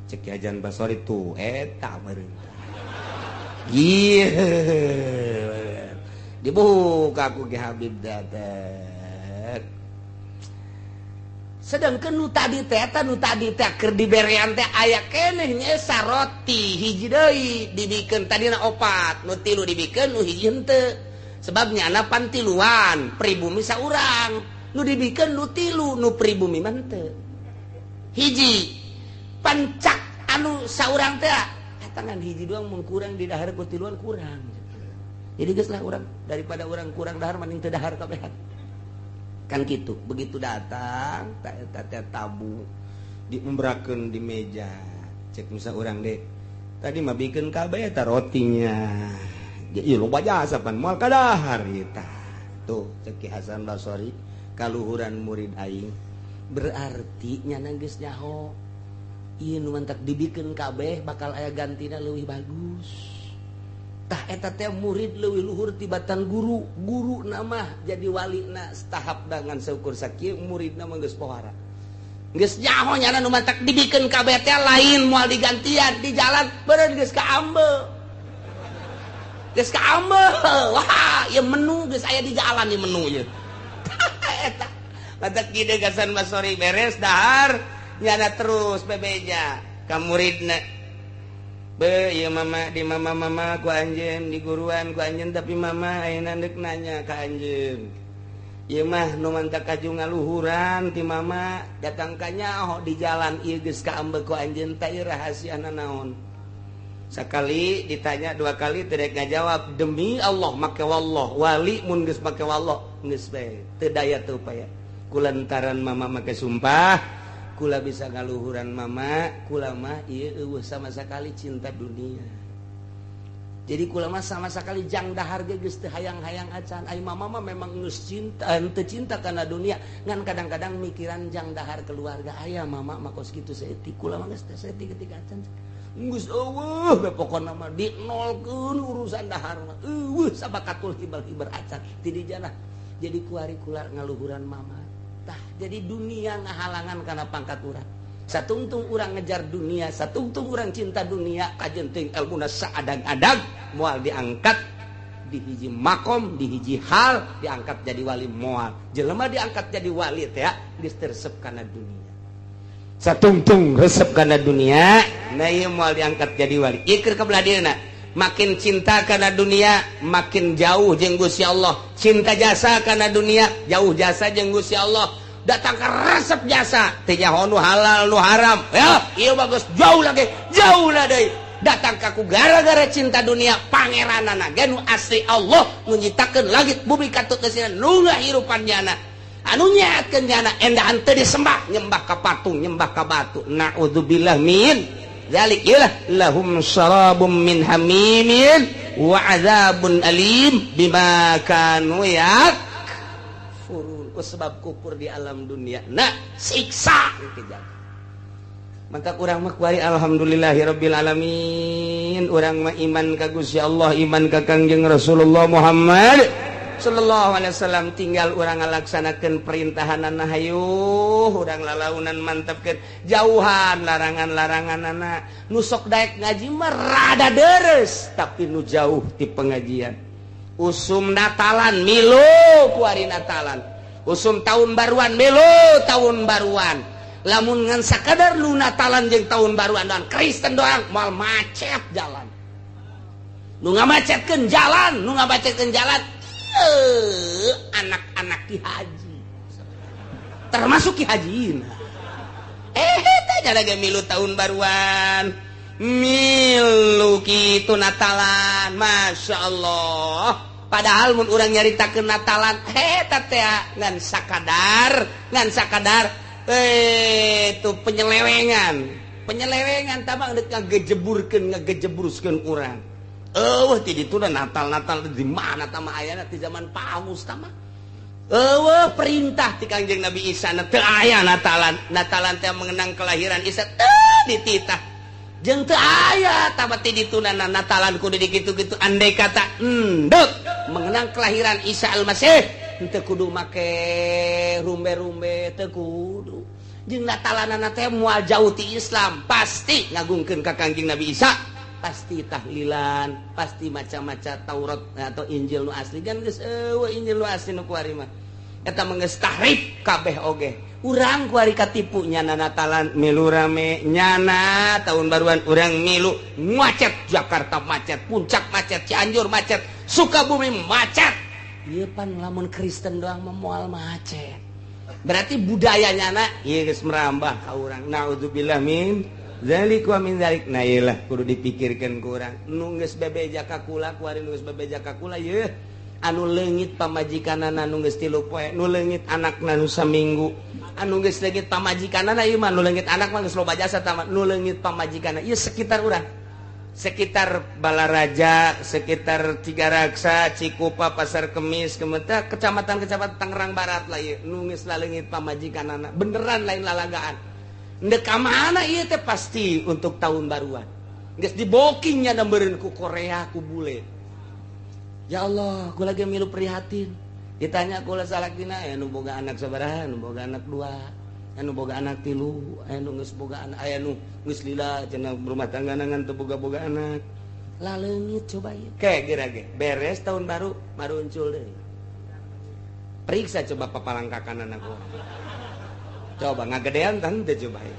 cek Hasan Basori tuh eta meureun ieu dibuka ku Ki Habib datang sedangkan nu tadi teh keur diberean teh aya keneh nyaesa roti hiji deui dibikeun tadina 4 nu 3 dibikeun nu hiji henteu sebab nyana pan 3 pribumi saurang nu dibikeun nu 3 nu pribumi mah henteu hiji pancak anu saurang teh tangan hiji doang mun kurang di dahar ku tiluan kurang. Jadi geus lah urang daripada orang kurang dahar mending teu dahar kabehan. Kan gitu. Begitu datang eta tabu diumbrakeun di meja. Cek musa urang deh. Tadi mah bikin kabeh eta rotinya. Ieu loba jasa pan moal ka dahar eta. Tuh cek Ki Hasan Basori kaluhuran murid aing. Berarti nyana geus nyaho. Ieu nu mantak dibikeun kabeh bakal aya gantina leuwih bagus. Tah eta teh murid leuwih luhur tibatan guru. Guru nama jadi walina tahap dengan seukur sakieu muridna mah geus pohara. Geus nyaho nyana nu mantak dibikeun kabeh teh lain moal digantian di jalan beureun geus kaambeul. Geus kaambeul. Wah, ieu menu geus aya di jalan ieu menu ieu. Eta mantak kieu Hasan Basori beres dahar nyana terus bebeja ka muridna. Be, iya mama di mama ku anjeun di guruan ku anjeun tapi mama ayeuna deuk nanya ka anjeun. Ieu mah nu mantak kaju ngaluhuran ti mama datang ka nyaho di jalan ieu geus kaambeuk ku anjeun teh rahasiana naon. Sakali ditanya dua kali teu daek ngajawab demi Allah make wallah wali mun geus make wallah geus bae teu daya teu upaya. Kulantaran mama make sumpah kula bisa ngaluhuran mama, kula mah ieu eueuh sama sakali cinta dunia. Jadi kula mah sama sakali jang dahar ge geus teu hayang-hayang acan. Ai mama mah memang geus cinta, teu cinta kana dunia. Ngan kadang-kadang mikiran jang dahar keluarga. Aya mama mah kos kitu saeutik, kula mah geus teu saeutik ketika acan. Geus eueuh be pokona mah dinolkeun urusan dahar mah. Eueuh sabakatul hibal-hibar acan ti dijana. Jadi kuari kula ngaluhuran mama. Tah, jadi dunia ngahalangan karena pangkat urang. Satungtung urang ngejar dunia, satungtung urang cinta dunia, kajenting elmuna saadag-adag moal diangkat di hiji makom, di hiji hal diangkat jadi wali moal. Jelema diangkat jadi wali teh geus resep kana dunia. Satungtung resep kana dunia, nah ieu moal diangkat jadi wali. Ieu keur kabeladeuna. Makin cinta karena dunia makin jauh jeung Gusti Allah. Cinta jasa karena dunia jauh jasa jeung Gusti Allah. Datang ke resep jasa teh nyaho nu halal nu haram. Ya, ieu bagus jauh lagi, jauh lah deui. Datang ka ku gara-gara cinta dunia pangeranana ge nu asli Allah nu nyiptakeun langit bumi katut geusina nu ngahirupan jana. Anu nyaetkeun jana endahan teu disembah, nyembah ka patung, nyembah ka batu. Naudzubillah min zalik ilah lahum syarabum min hamimin wa azabun alim bima kanu yakfurun. Sebab kufur di alam dunia nah siksa kejadian. Mantap urang mah kuari alhamdulillahirabbil alamin. Urang mah iman ka Gusti Allah, iman ka Kangjeng Rasulullah Muhammad sallallahu alaihi wasallam. Tinggal urang ngalaksanakeun perintahanana hayuh, urang lalaunan mantepkeun jauhan larangan-laranganana. Nu sok daek ngaji mah rada deres tapi nu jauh ti pengajian. Usum Natalan milu ku ari Natalan. Usum tahun baruan milu tahun baruan. Lamun ngan sakadar lu Natalan jeung tahun baruan dan Kristen doang moal macet jalan. Nu ngamacetkeun jalan, nu ngamacetkeun jalan anak-anak Ki Haji termasuk Ki Haji teh jaraga milu tahun baruan milu kitu Natalan Masya Allah. Padahal mun urang nyaritakeun Natalan eta teh ngan sakadar itu penyelewengan tamang deuk ngagejeburkeun urang. Ti dituna Natal di mana tama ayana di zaman Paus tama. Perintah ti Kangjeng Nabi Isa teu aya Natalan teh mengenang kelahiran Isa teu dititah. Jeung teu aya tama ti dituna Natalan kudu dikitu-kitu andai kata endeup mengenang kelahiran Isa Al-Masih teu kudu make rumbe-rumbe teu kudu. Jeung Natalanana teh moal jauh ti Islam pasti ngagungkeun ka Kangjeng Nabi Isa. Pasti tahlilan, pasti maca-maca Taurat atau Injil nu asli kan geus Injil nu asli nu kuari mah. Eta mah geus tahrif kabeh oge. Urang kuari katipu nyana Natalan milu rame, nyana tahun baruan urang milu macet Jakarta macet, Puncak macet, Cianjur macet, Sukabumi macet. Ieu pan lamun Kristen doang mah moal macet. Berarti budayanya ieu geus merambah ka urang. Naudzubillah min zalik wa min zalik. Nah iyalah kudu dipikirkan kurang nu geus bebeja ka kula kuari nu geus bebeja ka kula yeuh anu leungit pamajikanana nu geus 3 poe nu leungit anakna nu saminggu anu geus leungit pamajikanana ieu mah nu leungit anak mah geus loba jasa tamat nu leungit pamajikanana ieu sekitar urang sekitar Balaraja sekitar Tigaraksa Cikupa Pasar Kemis kemudian kecamatan-kecamatan Tangerang Barat lah ieu nu geus leungit pamajikanana beneran lain lalagaan ndek ka mana ieu teh pasti untuk tahun baruan geus dibooking nya meureun ku Korea ku bule. Ya Allah, aku lagi milu prihatin. Ditanya aku lah salakina, anu boga anak sabaraha, anu boga anak 2, anu boga anak 3, anu geus boga anak, anu geus lila cenah rumah tangga ngan teu boga-boga anak. Lah leungit coba ieu. Ke gira-ge, beres tahun baru maruncul deui. Periksa coba papalangkakan anakku. Coba ngagedean kan teu coba ieu.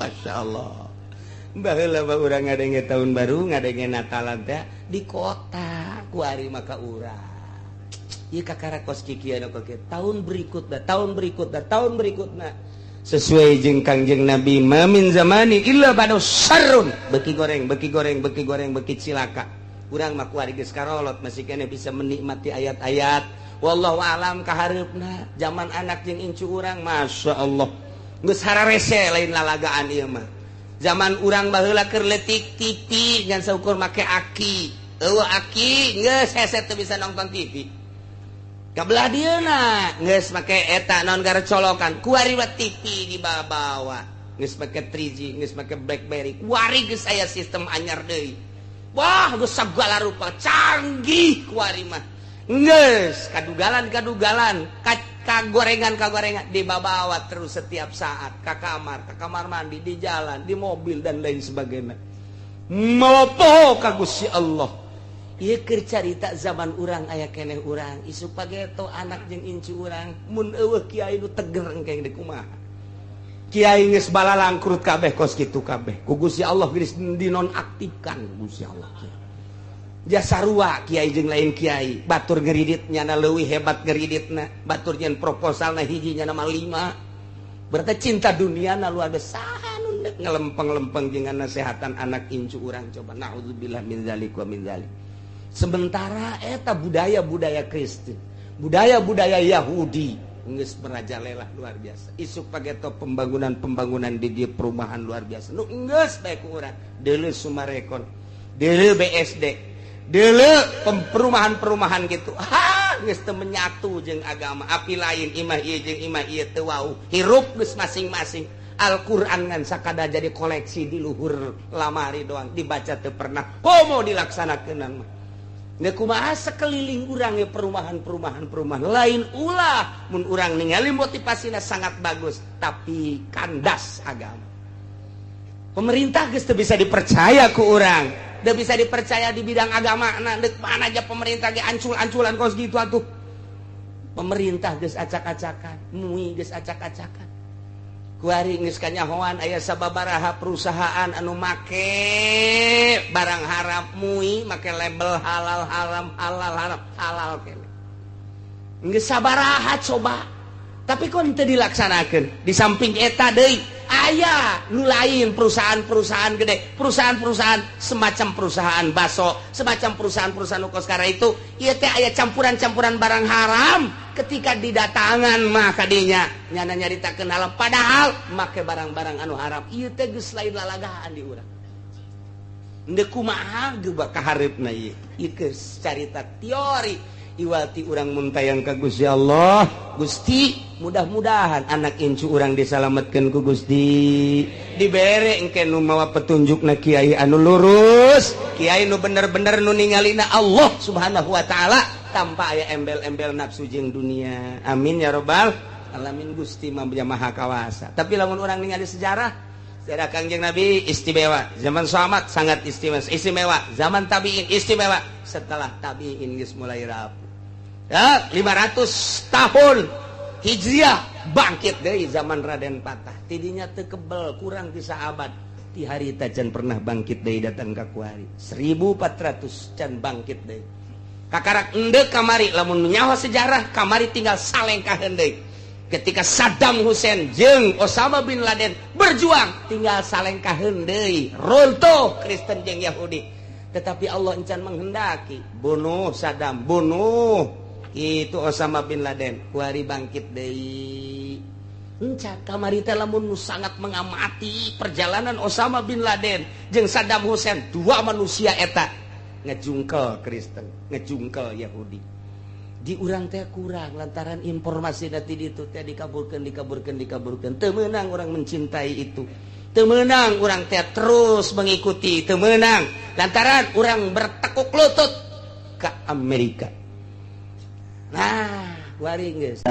Masyaallah. Baheula mah urang ngadenge tahun baru, ngadenge Natalan teh di kota ku ari maka urang. Ieu kakara kos kikieu anu kieu. Tahun berikutna. Sesuai jeung Kangjeng Nabi, "Mamin zamani illa badu sarrun." Beki goreng, beki cilaka. Urang mah ku ari geus karolot masih keneh bisa menikmati ayat-ayat. Wallahu alam kahareupna. Zaman anak jeung incu urang, masyaallah. Geus hararese lain lalagaan ieu mah. Zaman urang baheula keur leutik TV ngan saukur make aki. Eueuh aki geus hese teu bisa nonton TV. Kabelah dieuna geus make eta naon gara colokan. Kuari wa TV di bawa. Geus make 3G, geus make BlackBerry. Kuari geus aya sistem anyar deui. Wah, geus sagala rupa canggih kuari mah. Geus kadugalan kagorengan dibawa terus setiap saat ke kamar mandi, di jalan, di mobil dan lain sebagainya. Mopo ka Gusti Allah. Ieu keur carita zaman urang aya keneh urang isuk pageto anak jeung incu urang mun eueuh kiai nu teger engke kumaha. Kiai geus balalang kurut kabeh kos kitu kabeh. Ku Gusti Allah geus dinonaktifkan Gusti Allah. Jasa sarua kiai jeung lain kiai batur ngeridit nyana leuwih hebat ngeriditna batur nyen proposalna hiji nyana mah 5 berarti cinta dunia na luar biasa nu ngelempeng-lempeng jeung nasehatan anak incu urang coba naudzubillah min zalik wa min zalik. Sementara eta budaya-budaya Kristen budaya-budaya Yahudi geus merajalela luar biasa isuk pageto pembangunan di dieu perumahan luar biasa nu geus bae ku urang deuleu Sumarekon deuleu BSD dele perumahan-perumahan gitu geus teu menyatu jeung agama api lain imah ieu jeung imah ieu teu wau hirup geus masing-masing Al-Qur'an ngan sakada jadi koleksi di luhur lamari doang dibaca teu pernah komo dilaksanakeunna mah da kumaha sekeliling urang ge perumahan lain ulah mun urang ningali motivasina sangat bagus tapi kandas agama pemerintah geus teu bisa dipercaya ku urang. Udah bisa dipercaya di bidang agama nah dek mana aja pemerintah ge ancul-anculan kos gitu atuh pemerintah geus acak-acakan mui geus acak-acakan kuari geus kanyahoan aya sababaraha perusahaan anu make barang haram mui make label halal halal kene geus sabaraha coba tapi kok teu dilaksanakeun di samping eta deui aya nu lain perusahaan-perusahaan gede perusahaan-perusahaan semacam perusahaan baso semacam perusahaan-perusahaan nu koskara itu ieu teh aya campuran-campuran barang haram ketika didatangan mah kadinya nyana nyaritakeun halal padahal make barang-barang anu haram ieu teh geus lain lalagaan di urang endeu kumaha geubah kahareupna ieu geus carita teori iwati urang muntayang ka Gusti Allah Gusti mudah-mudahan anak incu urang disalametkeun ku Gusti dibere engke nu mawa petunjukna kiai anu lurus kiai nu bener-bener nu ningalina Allah subhanahu wa ta'ala tanpa aya embel-embel nafsu jeung dunia amin ya rabbal alamin Gusti mah maha kawasa tapi lamun urang ningali sejarah Kangjeng Nabi istimewa zaman sahabat sangat istimewa zaman tabiin istimewa setelah tabiin geus mulai rapuh ya 500 tahun Hijriah bangkit dari zaman Raden Patah tidinya teu kebel kurang ti sahabat ti harita can pernah bangkit deui datang ka kuari 1400 can bangkit deui kakarak endeu kamari lamun nyaho sejarah kamari tinggal salengkaheun deui ketika Saddam Hussein jeung Osama bin Laden berjuang tinggal salengkaheun deui runtuh Kristen jeung Yahudi tetapi Allah encan menghendaki bunuh Saddam bunuh itu Osama bin Laden kuari bangkit deui encan kamari teh lamun sangat mengamati perjalanan Osama bin Laden jeung Saddam Hussein dua manusia eta ngejungkel Kristen ngejungkel Yahudi di urang teh kurang lantaran informasi nanti itu teh dikaburkan teu meunang orang mencintai itu teu meunang urang teh terus mengikuti teu meunang lantaran urang bertekuk lutut ke Amerika. Nah wari geus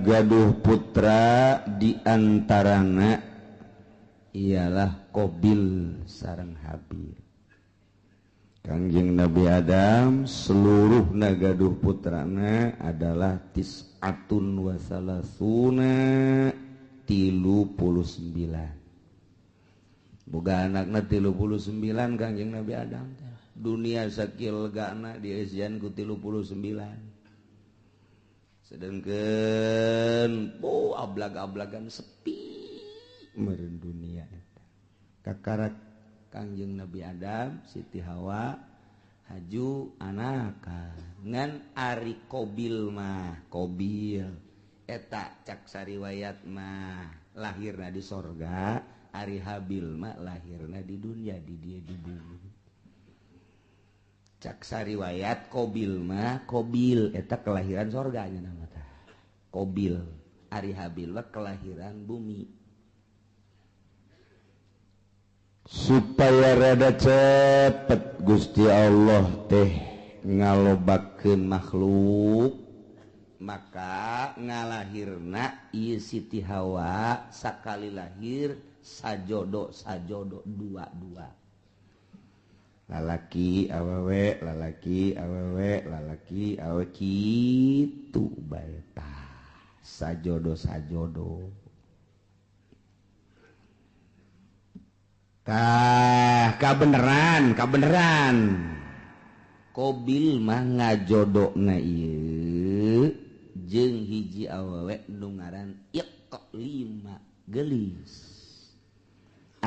gaduh putra di antarana ialah Qabil sareng Habil. Kangjeng Nabi Adam seluruh nagaduh putrana adalah tis'atun wa salasuna 39 boga anakna 39 Kangjeng Nabi Adam dunia sakil gana diesian ku 39 sedengkeun ablag-ablagan sepi meureun dunia kakarak Kangjeng Nabi Adam, Siti Hawa, haju anakan ngan ari Qabil mah Qabil eta cak sariwayat mah lahirna di sorga ari Habil mah lahirna di dunia di dia di bumi cak sariwayat Qabil mah Qabil eta kelahiran sorganya nama tah Qabil ari Habil mah kelahiran bumi supaya rada cepet Gusti Allah teh ngalobakeun makhluk maka ngalahirna ieu Siti Hawa sakali lahir sajodo dua lalaki awewe lalaki awewe kitu bae tah sajodo kabeneran Qabil mah ngajodokna ieu jeung hiji awewe nu ngaran Iqlima gelis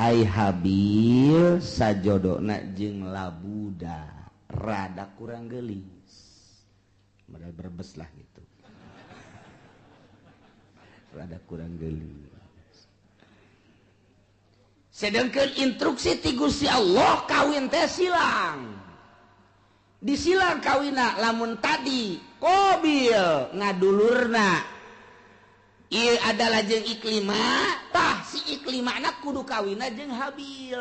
ai Habil sajodokna jeung Labuda rada kurang gelis modal berbes lah gitu rada kurang gelis sedangkan instruksi ti Gusti Allah kawin teh silang disilang kawina lamun tadi Qabil ngadulurna ieu adalah jeung Iklima tah si Iklima anak kudu kawina jeung Habil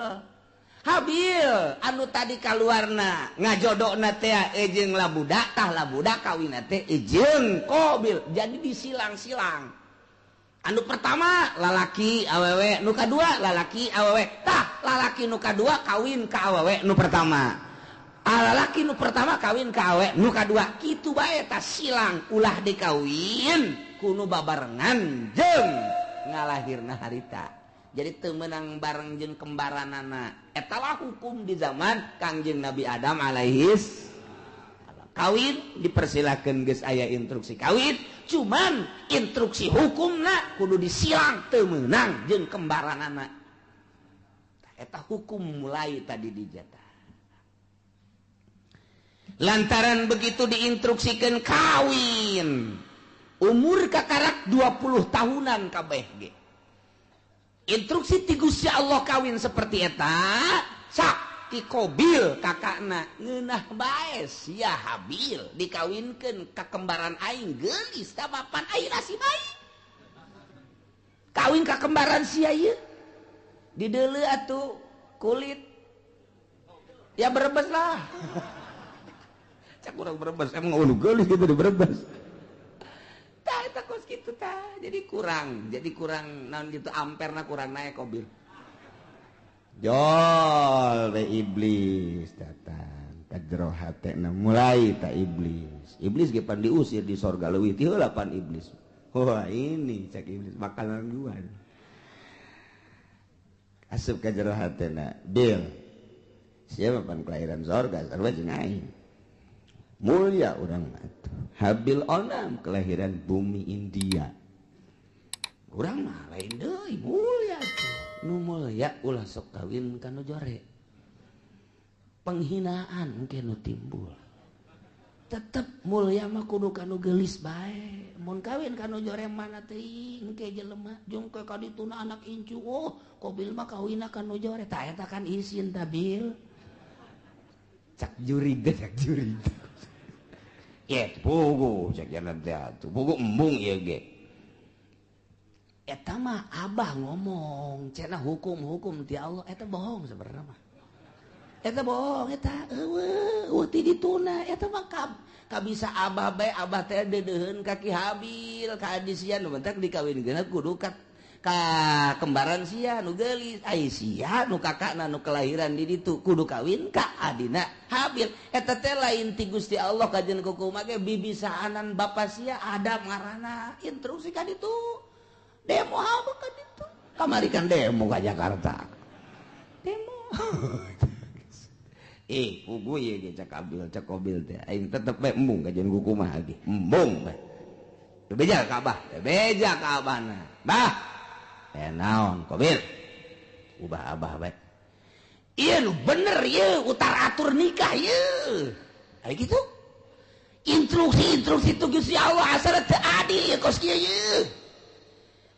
anu tadi kaluarna ngajodokna teh jeung Labuda tah Labuda kawina teh jeung Qabil jadi disilang-silang anu pertama lalaki awewe nu kadua lalaki awewe tah lalaki nu kadua kawin ka awewe nu pertama lalaki nu pertama kawin ka awewe nu kadua kitu bae tah silang ulah dikawin kudu babarengan jeung ngalahirna harita jadi teu meunang bareng jeung kembaranana eta lah hukum di zaman Kangjeng Nabi Adam alaihis kawin dipersilakan geus aya instruksi kawin cuman instruksi hukumna kudu disilang teu meunang jeung kembaranana eta hukum mulai tadi dijata lantaran begitu diinstruksikan kawin umur kakarak 20 tahunan kabeh ge instruksi ti Gusti Allah kawin seperti eta sak ki Qabil kakakna ngeunah bae sia Habil dikawinkeun ka kembaran aing geulis ka mapan ayeuna si bayi kawin ka kembaran sia ieu dideuleu atuh kulit ya berebes lah cak urang berebes emang ulu geulis kitu di berebes tah eta kos kitu tah jadi kurang naon gitu amperna kurang naik Qabil jol we iblis datang ka jero hatena mulai ta iblis ge pan diusir di sorga leuwih ti heula pan iblis wah ini cak iblis makanan gua asup ka jero hatena bil siapa pan kelahiran sorga sarua jeung aing mulia urang atuh Habil onam kelahiran bumi India urang mah lain deui mulia tuh nu mulia ulah sok kawin ka nu jore penghinaan mungkin nu timbul tetep mulia mah kudu ka nu geulis bae mun kawin ka nu jore mana teuing engke jelema jeung ke ka dituna anak incu kobil mah kawinna ka nu jore tah eta kan isin tah bil cak jurig ya pugu cak jalan teh atuh pugu embung ieu ge eta mah abah ngomong cenah hukum ti Allah eta bohong sebenarnya mah eta bohong eta eueuh ti dituna eta mah kabisa abah bae abah teh deudeuheun ka Ki Habil ka adi sia nu mentek dikawinkeun kudu ka kembaran sia nu geulis ai sia nu kakakna nu kelahiran di ditu kudu kawin ka adina Habil eta teh lain ti Gusti Allah kajeun kumaha ge bibisaanan bapa sia Adam ngaranna instruksi ka ditu demo apa ka ditu kamari kan demo ka Jakarta demo pugu ye ge cak Kobil teh aing tetep bae embung kajeun kumaha ge embung bae beja ka abahna bah naon Kobil ubah abah bae iya nu bener ye utar atur nikah ye ari kitu instruksi tu Gusti Allah asal teu adil ye kos kieu ye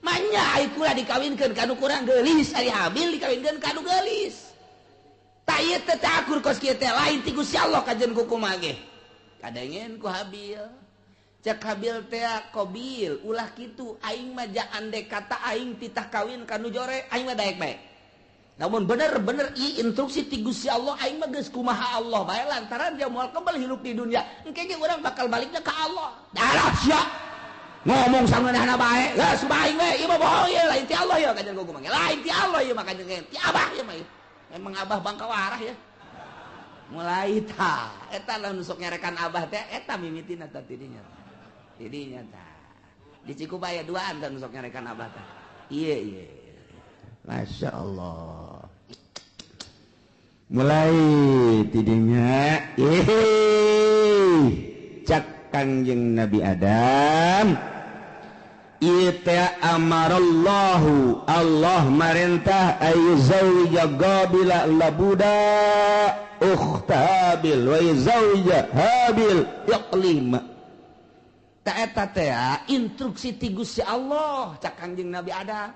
manya ai kula dikawinkeun ka nu kurang geulis ari Habil dikawinkeun ka nu geulis tah ieu teh akur kos kieu teh lain ti Gusti Allah kajeun kumaha ge kadengen ku Habil cak Habil teh Kobil ulah kitu aing mah jaan dek kata aing titah kawin ka nu jore aing mah daek bae namun bener-bener ieu instruksi ti Gusti Allah aing mah geus kumaha Allah bae lantaran dia moal kembali hidup di dunia engke ge urang bakal baliknya ka Allah dalah sia ngomong sangeunahna bae geus bae we ieu mah bohong ye lain ti Allah ye kajen kumaha ge lain ti Allah ye mah kajen ti abah ye mah emang abah bangka warah ya mulai tah eta lamun sok nyarekan abah teh eta mimitina tah tidinya tah di Cikubaya duaan tah sok nyarekan abah teh iya Masya Allah mulai tidinya cak Kangjeng Nabi Adam ita amarallahu Allah marintah ayu zawja Qabila labuda ukhtabil wa zawja Habil yaqlima ta eta teh instruksi ti Gusti Allah cak Kangjeng Nabi Adam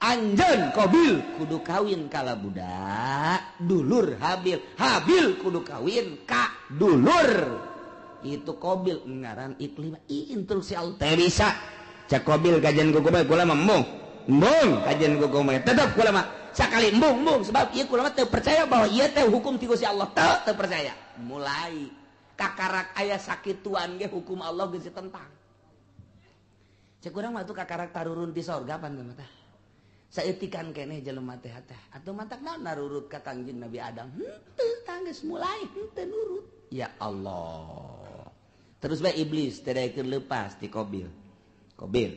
anjeun Qabil kudu kawin ka labuda dulur Habil kudu kawin ka dulur itu Qabil ngaran Iklima instruksi Allah teh bisa cak Qabil kajian kumaha kula mah embung kajian kumaha tetep kula mah sakali embung sebab ieu kula mah teu percaya bahwa ieu teh hukum ti Gusti Allah teu percaya mulai kakarak aya sakituan ge hukum Allah geus ditentang cek urang mah tuh kakarak tarurun di sorga pan teh saeutikan keneh jelema teh atuh mantak naon narurut ka Kangjeng Nabi Adam henteu tanggeus mulai henteu nurut ya Allah terus bae iblis teh daekeun leupas ti Qabil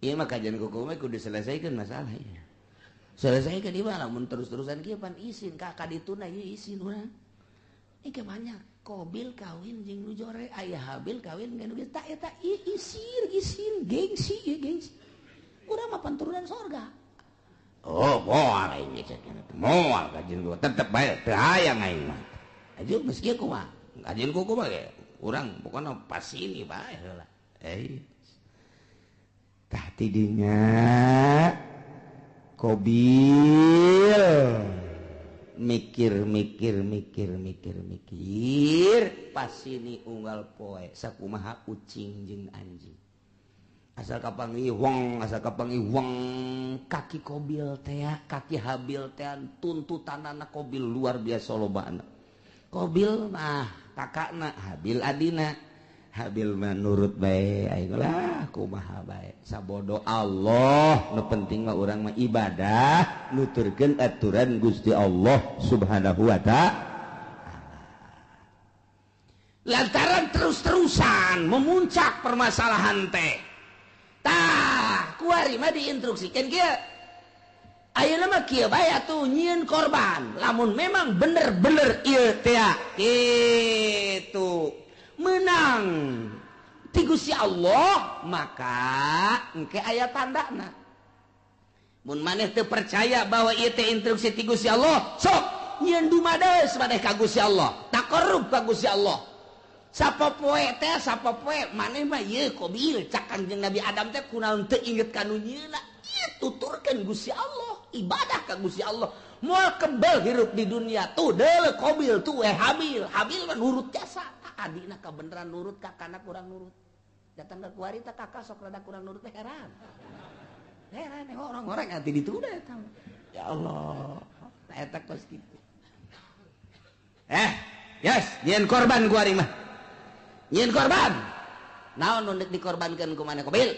ieu mah kajian kumaha kudu selesaikeun masalah ieu selesaikeun ieu mah lamun terus-terusan kieu pan isin ka dituna ieu isin urang ieu banyak Qabil kawin jeung nu jore aya Habil kawin jeung nu tah eta isin gengsi urang mah panturunan sorga moal aing geus moal kajian gua tetep bae teu hayang aing mah aju geus kieu kumaha kajian kumaha ge urang pokona pas ini bae heula tah tidinya Qabil mikir pas ini unggal poe sakumaha ucing jeung anjing asal kapangiwong kaki Qabil teh kaki Habil teh tuntutanana Qabil luar biasa lobana Qabil mah kakakna Habil adina Habil mah nurut bae aing lah kumaha bae sabodo Allah nu penting mah urang mah ibadah nuturkeun aturan Gusti Allah Subhanahu wa ta'ala lantaran terus-terusan memuncak permasalahan teh tah kuari mah diinstruksikeun kieu ayeuna mah kieu bae atuh nyieun korban lamun memang bener-bener ieu teh kitu menang ti Gusti Allah maka engke aya tandana. Mun maneh teu percaya bahwa ieu teh instruksi ti Gusti Allah, sok nyeun dumades maneh ka Gusti Allah, taqarrub ka Gusti Allah. Sapopoe teh sapopoe maneh mah ieu qabil cak Kanjeng Nabi Adam teh kunaon teu inget kanu nyieuna. Tuturkan Gusti Allah, ibadah ka Gusti Allah. Moal kebal hirup di dunia tuh deuleu qabil tuh Habil mah nurut jasa. Adina kabeneran nurut, kakana kurang nurut. Datang ke kuari teh kakak sok rada kurang nurut teh heran orang-orang ati dituda eta. Ya Allah, eta kos kitu. Yes, nyeun korban kuari mah. Nyeun korban. Naon nu dikorbankeun ku maneh qabil?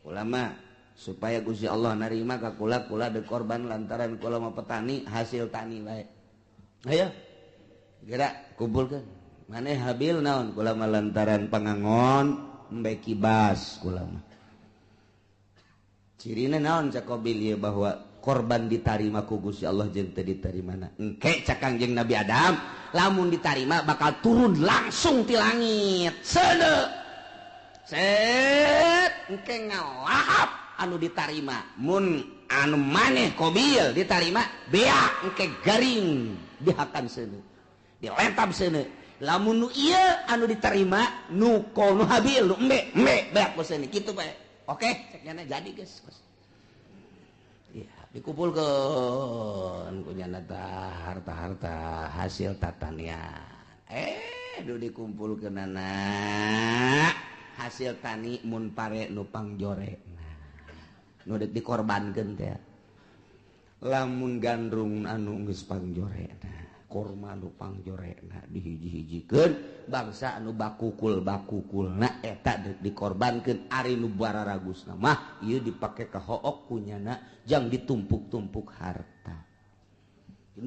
Ulama supaya Gusti Allah narima ka kula de korban lantaran kula mah petani hasil tani bae. Ayo. Gerak kumpulkeun. Maneh Habil naon kula mah lantaran pangangon embe kibas kula mah. Cirina naon cak qabil ieu bahwa korban ditarima ku Gusti Allah jeung teu ditarimana. Engke cak Kangjeng Nabi Adam lamun ditarima bakal turun langsung ti langit. Seuneu. Set engke ngalahap anu ditarima. Mun anu maneh qabil ditarima beak engke garing dihakan seuneu. Dilentab seuneu. Lamun nu ieu anu ditarima nu kono Habil nu embe beak seuneu kitu bae. Oke, cek nyana jadi guys. Iya, dikumpulkeun kunyana harta-harta hasil tatanian. Nu dikumpulkeunana hasil tani mun pare nu pangjorena. Nu dikorbankeun teh. Lamun gandrung anu geus pangjorena. Korma nu pangjorena dihiji-hijikeun bangsa anu bakukulna eta dikorbankeun ari nu bararagusna mah ieu dipake ka hook kunyana jang ditumpuk-tumpuk harta.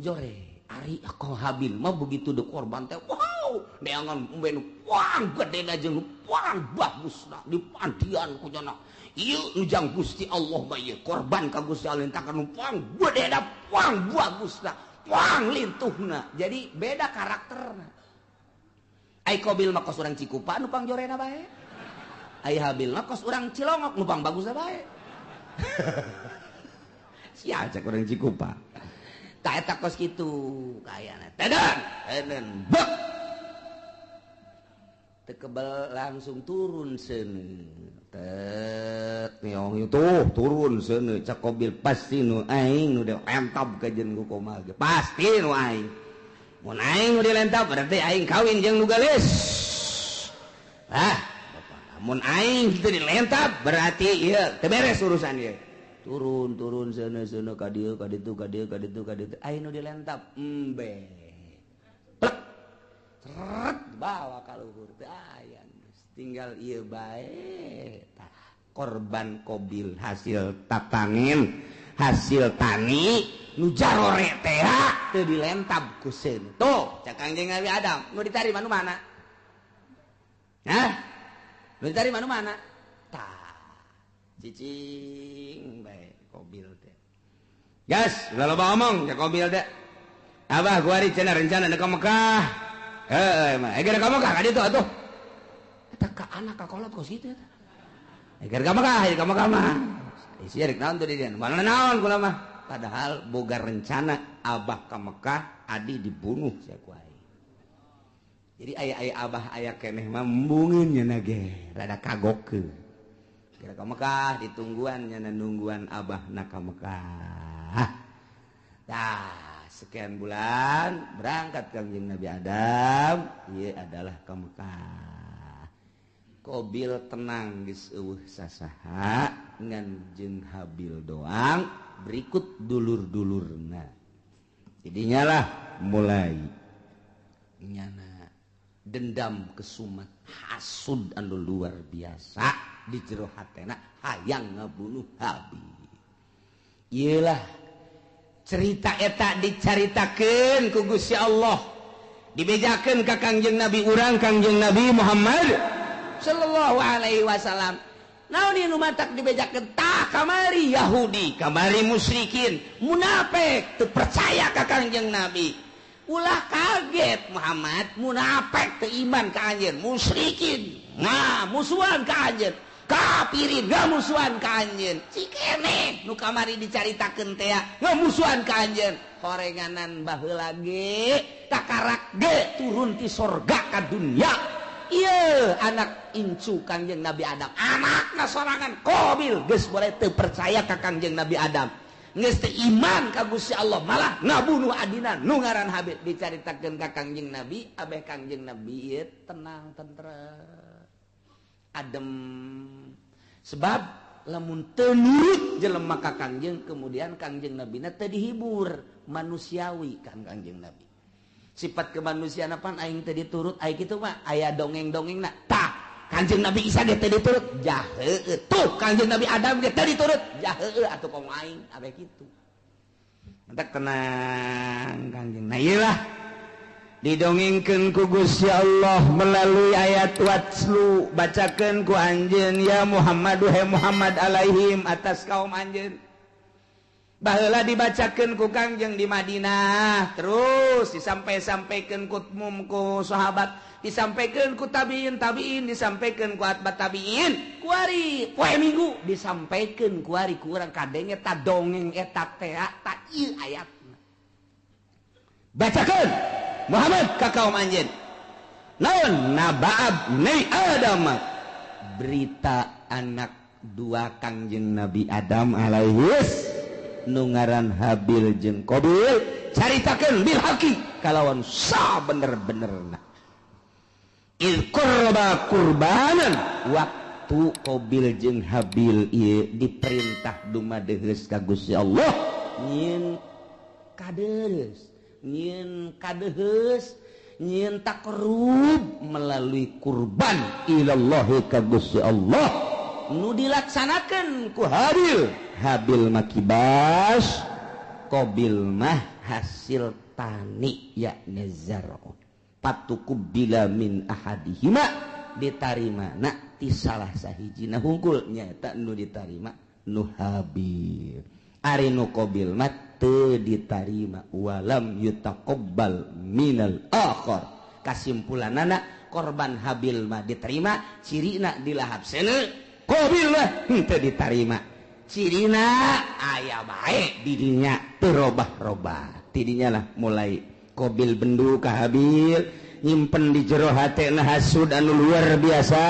Jore ari akal Habil mah begitu dikorban teh wow neangan umbe nu puang gedena jeung nu puang bagusna dipantian kunyana ieu nu jang Gusti Allah mah ieu korban ka Gusti Allah entakan nu puang gedena puang bagusna wang lintuhna jadi beda karakterna. Ai qabil mah kos urang Cikupa nu pangjorena bae. Ai Habil mah kos urang Cilongok nu pang bagusna bae. Sia cek urang Cikupa. Ta eta kos kitu kayana. Teden bek. Teu kebal langsung turun seuneu. Tet neong itu turun seuneu cak qabil pasti nu aing nu dilentab ka jeung ku komal ge. Pasti nu aing. Mun aing nu dilentab berarti aing kawin jeung nu gelis. Mun aing kitu dilentab berarti ieu teu beres urusan ieu. Turun seuneu ka dieu ka ditu aing nu dilentab embe. Seret bawa ka luhur teh aya tinggal ieu bae korban qabil hasil tatangin hasil tani nu jarore teh teu dilentab ku seun tuh cak Kangjeng Nabi Adam nu ditarima nu mana nu ditarima nu mana cicing bae qabil teh gas ulah loba omong cak qabil teh abah kuari cenah rencana ka Mekah. Eger ka Mekah ka ditu atuh. Eta ka anak ka kolot kos kitu eta. Eger ka Mekah mah. Isi rek naon tuh di dieu. Mana naon kula mah. Padahal boga rencana abah ka Mekah adi dibunuh sia ku aing. Jadi aya abah aya keneh mah embungeun nya ge rada kagokeun. Eger ka Mekah ditungguan nya nungguan abah na ka Mekah. Sekian bulan berangkat Kangjeng Nabi Adam ieu adalah ka Mekah. Qabil tenang geus eueuh sasaha ngan jeung Habil doang berikut dulur-dulurna. Jadinya lah mulai nyana dendam kesumat hasud anu luar biasa di jero hatena hayang ngabunuh Habil. Ieulah cerita eta dicaritakeun ku Gusti Allah dibejakeun ka Kangjeng Nabi urang Kangjeng Nabi Muhammad sallallahu alaihi wasallam. Naon ieu nu matak dibejakeun tah kamari Yahudi kamari musyrikin munafik teu percaya ka Kangjeng Nabi ulah kaget Muhammad munafik teu iman ka anjeun musyrikin musuhan ka anjeun kafirin musuhan ka anjeun cikene nu kamari dicaritakeun teh musuhan ka anjeun horenganan baheula ge takarak ge turun ti sorga ka dunya ieu anak incu Kangjeng Nabi Adam anakna sorangan Qabil geus boleh teu percaya ka Kangjeng Nabi Adam geus teu iman ka Gusti Allah malah ngabunuh adina nu ngaran Habil dicaritakeun ka Kangjeng Nabi abeh Kangjeng Nabi ieu tenang tentrem adem sebab lamun teu nurut jelema ka Kangjeng kemudian Kangjeng Nabi na teu dihibur manusiawi kan Kangjeng Nabi sifat kemanusiaan apaan aing teu diturut aya kitu mah aya dongeng-dongengna tah Kangjeng Nabi Isa ge teu diturut jaheueuh tuh Kangjeng Nabi Adam ge teu diturut jaheueuh atuh komo aing abeh kitu entek tenang Kangjeng nah ieu lah didongengkeun ku Gusti Allah melalui ayat watslu bacakeun ku anjeun ya Muhammad he Muhammad alaihim atas kaum anjeun baheula dibacakeun ku Kangjeng di Madinah terus disampai-sampaikeun ku sahabat disampaikeun ku tabiin disampaikeun ku atbat tabiin ku ari poe Minggu disampaikeun ku ari ku urang kadenge ta dongeng eta teh ta ieu ayatna bacakeun Muhammad ka kaum anjeun naon naba'ab ni Adam berita anak dua Kangjeng Nabi Adam alaihis nu ngaran Habil jeung Qabil caritakeun bil haqi kalawan sabener-benerna il qurba qurbanan waktu Qabil jeung Habil ieu diperintah dumadeheus ka Gusti Allah nyieun kadeus nyieun kadeheus nyieun takrub melalui kurban ilallahi ka Gusti Allah nu dilaksanakeun ku Habil makibas Qabil mah hasil tani yakni zar'u patukubila min ahadihima ditarima na ti salah sahijina hungkul nyaeta nu ditarima nu Habil ari nu Qabil mah teu ditarima walam yutaqabbal minal akhar kasimpulanana korban Habil mah diterima cirina dilahap seuneu Qabil mah teu ditarima cirina aya bae di dinya teu robah-robah ti dinya lah mulai Qabil bendu ka Habil nyimpen di jero hatena hasud anu luar biasa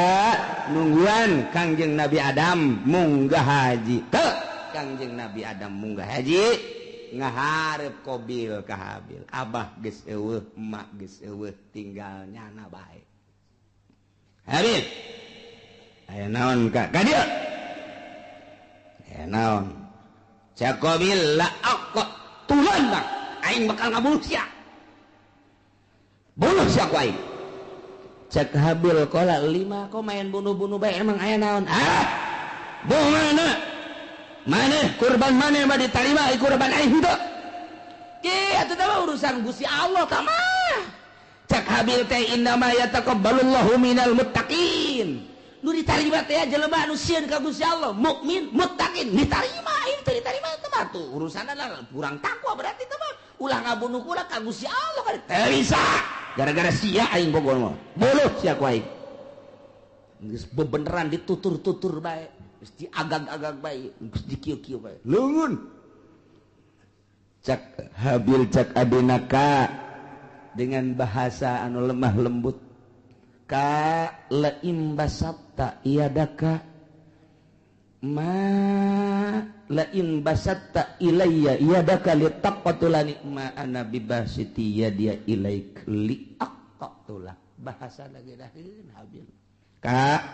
nungguan Kangjeng Nabi Adam munggah haji teu Kangjeng Nabi Adam munggah haji ngaharep Qabil ka Habil abah geus eueuh emak geus eueuh tinggal nyana bae Habil aya naon ka dieu aya naon cak Qabil la aqqa tulan bang aing bakal ngabunuh sia bunuh sia ku aing cak Habil qala 5 kok main bunuh-bunuh bae emang aya naon bagaimana mana kurban mana yang diterima kurban aing henteu ge atuh teh urusan Gusti Allah tah mah cak Habil teh innama yataqabbalullahu minal muttaqin nu ditarima teh jelema anu sieun ka Gusti Allah mukmin muttaqin ditarima aing teh ditarima teh mah tuh urusanna lah kurang takwa berarti teh mah ulah ngabunuh kula ka Gusti Allah kan teu bisa gara-gara sia aing bogor mah boluh sia ku aing geus bebeneran ditutur-tutur bae geus diagag-agag bae geus dikieu-kieu bae leungeun cak Habil cak adinaka dengan bahasa anu lemah lembut ka laim basatta iyadaka ma lain basatta ilayya iyadaka litaqatulani ma ana bibasiti yadiya ilaik li aqatula bahasa lagi daheun Habil ka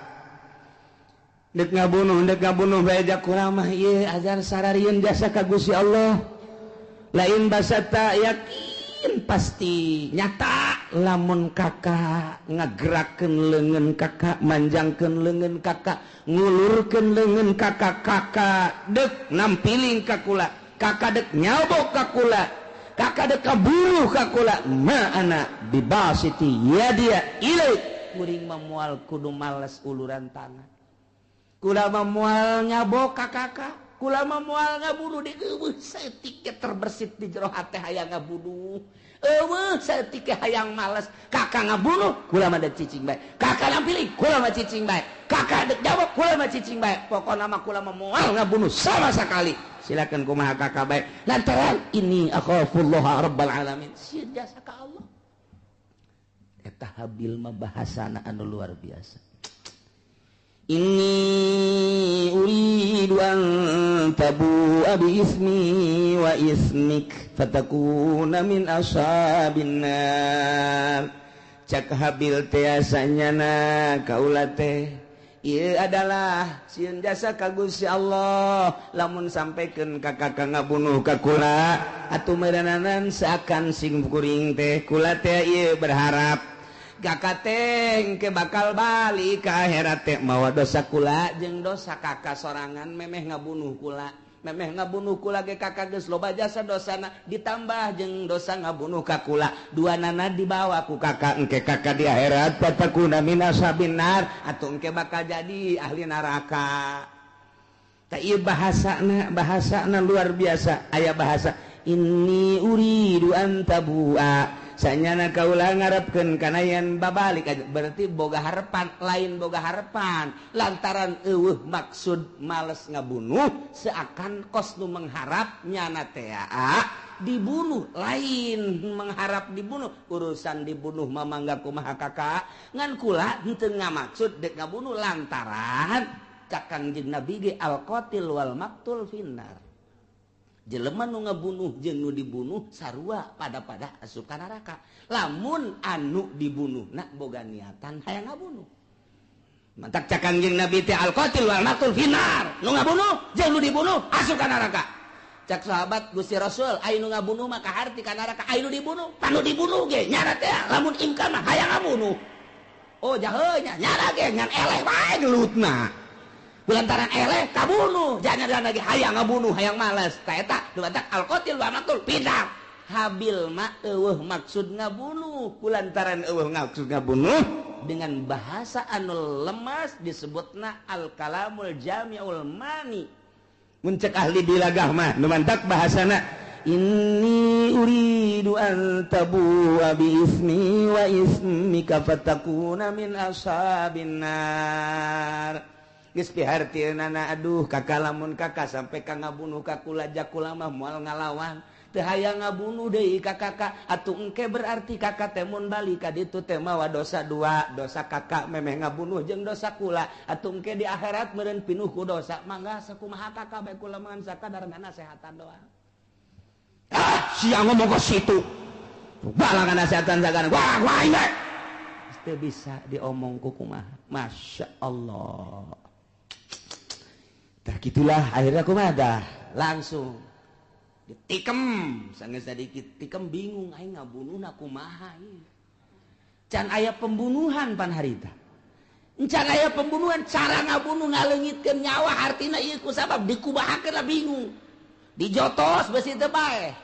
dek ngabunuh bae jak kurang mah ieu ajar sararieun jasa ka Gusti Allah lain basatta yakin pasti nyata lamun kakak ngagerakeun leungeun kakak manjangkeun leungeun kakak ngulurkeun leungeun kakak dek nampiling ka kula kakak dek nyabok ka kula kakak dek kaburuh ka kula ma ana bibasiti yadia ilaik kuring memual kudu males uluran tangan kula memual nyabok ka kakak kula mah moal ngabunuh di eueuh saeutik terbersit di jero hate hayang ngabunuh eueuh saeutik hayang males kakak ngabunuh kula mah da cicing bae kakak pilih kula mah cicing bae kakak dek jawab kula mah cicing bae pokona mah kula mah moal ngabunuh sama sekali silakan kumaha kakak bae lantaran ini akhafullah rabbal alamin sieun jasa ka Allah eta Habil mah bahasana anu luar biasa inni uridu an tabu'a bi ismi wa ismik fatakuna min ashabin nar cak Habil teh asanyana kaula teh ieu adalah sieun jasa ka Gusti Allah lamun sampekeun ka kakak ngabunuh ka kula atuh meureunanan seakan sing kuring teh kula teh ieu berharap kakak teh ke bakal balik ke akhirat teh mawa dosa kula jeung dosa kakak sorangan memeh ngabunuh kula memeh ngabunuh kula ge kakak geus loba jasa dosana ditambah jeung dosa ngabunuh ka kula duanana dibawa ku kakak engke kakak di akhirat fatakuna min ashabin nar atuh engke bakal jadi ahli neraka ta ieu bahasana luar biasa aya bahasa inni uridu an tabu'a sanyana kaula ngarepkeun kana yen babalik berarti boga harapan lain boga harapan lantaran eueuh maksud males ngabunuh seakan kos nu mengharap nyana teh dibunuh lain mengharap dibunuh urusan dibunuh mah mangga kumaha kakak ngan kula henteu ngamaksud dek ngabunuh lantaran kakang jeung Nabi ge al-qatil wal maqtul finnar jelema nu ngabunuh jeung nu dibunuh sarua pada asup ka neraka lamun anu dibunuhna boga niatan hayang ngabunuh mantak cakang jeung Nabi teh al-qatil wal maqtul finnar nu ngabunuh jeung nu dibunuh asup ka neraka cak sahabat Gusti Rasul aya nu ngabunuh mah kaharti ka neraka aya nu dibunuh panu dibunuh ge nyana teh lamun imkan mah hayang ngabunuh oh jaheuh nya nyana ge ngan eleh wae gelutna kulantaran eleh kabunuh jangan lagi hayang ngabunuh hayang males eta dumadak al-qatil wa maqtul pindah Habil mah eueuh maksud ngabunuh kulantaran eueuh maksud ngabunuh dengan bahasa anu lemas disebutna al-kalamul jami'ul mani mun cek ahli dilagah mah dumadak bahasana inni uridu an tabu'a bi ismi wa ismika fatakuna min ashabin nar geus pihartieunana aduh kakak lamun kakak sampai ka ngabunuh ka kula jakula mah moal ngalawan teu hayang ngabunuh deui ka kakak atuh engke berarti kakak teh mun balik ka ditu teh mawa dosa dua dosa kakak memeh ngabunuh jeung dosa kula atuh engke di akhirat meureun pinuh ku dosa mangga sakumaha kakak bae kula mah sakadarna nasehatan doang sia ngomong ka situ balang nasehatan sakadarna wah ini teu bisa diomong ku kumaha masya Allah. Tak gitulah akhirnya kumaha dah langsung ditikem sanggeus sadikit tikem bingung aing ngabunuhna kumaha ieu can aya pembunuhan pan harita can aya pembunuhan cara ngabunuh ngaleungitkeun nyawa artina ieu kusabab dikumahakeun lah bingung dijotos beusi teu bae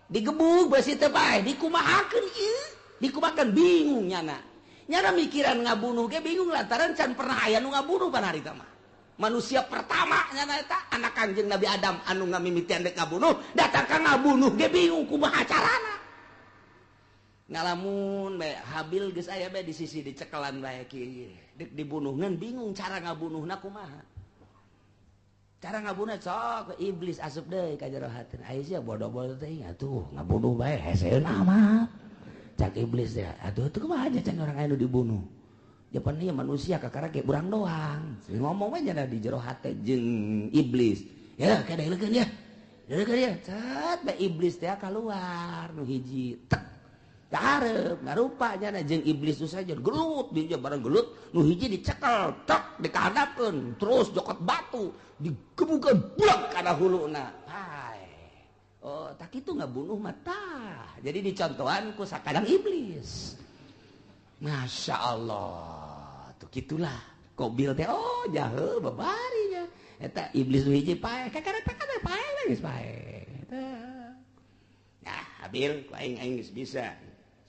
digebug beusi teu bae dikumahakeun ieu dikumahakeun bingung nyana mikiran ngabunuh ge bingung lantaran can pernah aya nu ngabunuh pan harita mah manusia pertama nyana eta anak Kangjeng Nabi Adam anu ngamimitian dek ngabunuh datang ka ngabunuh ge bingung kumaha carana ngalamun bae Habil geus aya bae di sisi dicekelan bae kieu dek dibunuh ngan bingung cara ngabunuhna kumaha cara ngabunuh sok iblis asup deui ka jero hateun aya sia bodoh-bodoh teh atuh ngabunuh bae heseueun amat cak iblis teh atuh kumaha aja can urang anu dibunuh Japan ieu manusia kakara ge urang doang ngomong we nya di jero hate jeung iblis ya kadeulekeun ya deulekeun ya cat bae iblis teh kaluar nu hiji tek dareup ngarupa nya jeung iblis tu saja gelut di bareng gelut nu hiji dicekel tek dikahadapkeun terus jokot batu digebukeun blak kana huluna hai oh tak kitu ngabunuh mata jadi dicontohan ku sakadang iblis. Masya Allah tuh gitulah Qabil teh oh jaheuh babarinya eta iblis nu hiji pae kakara pae geus pae nah Habil ku aing geus bisa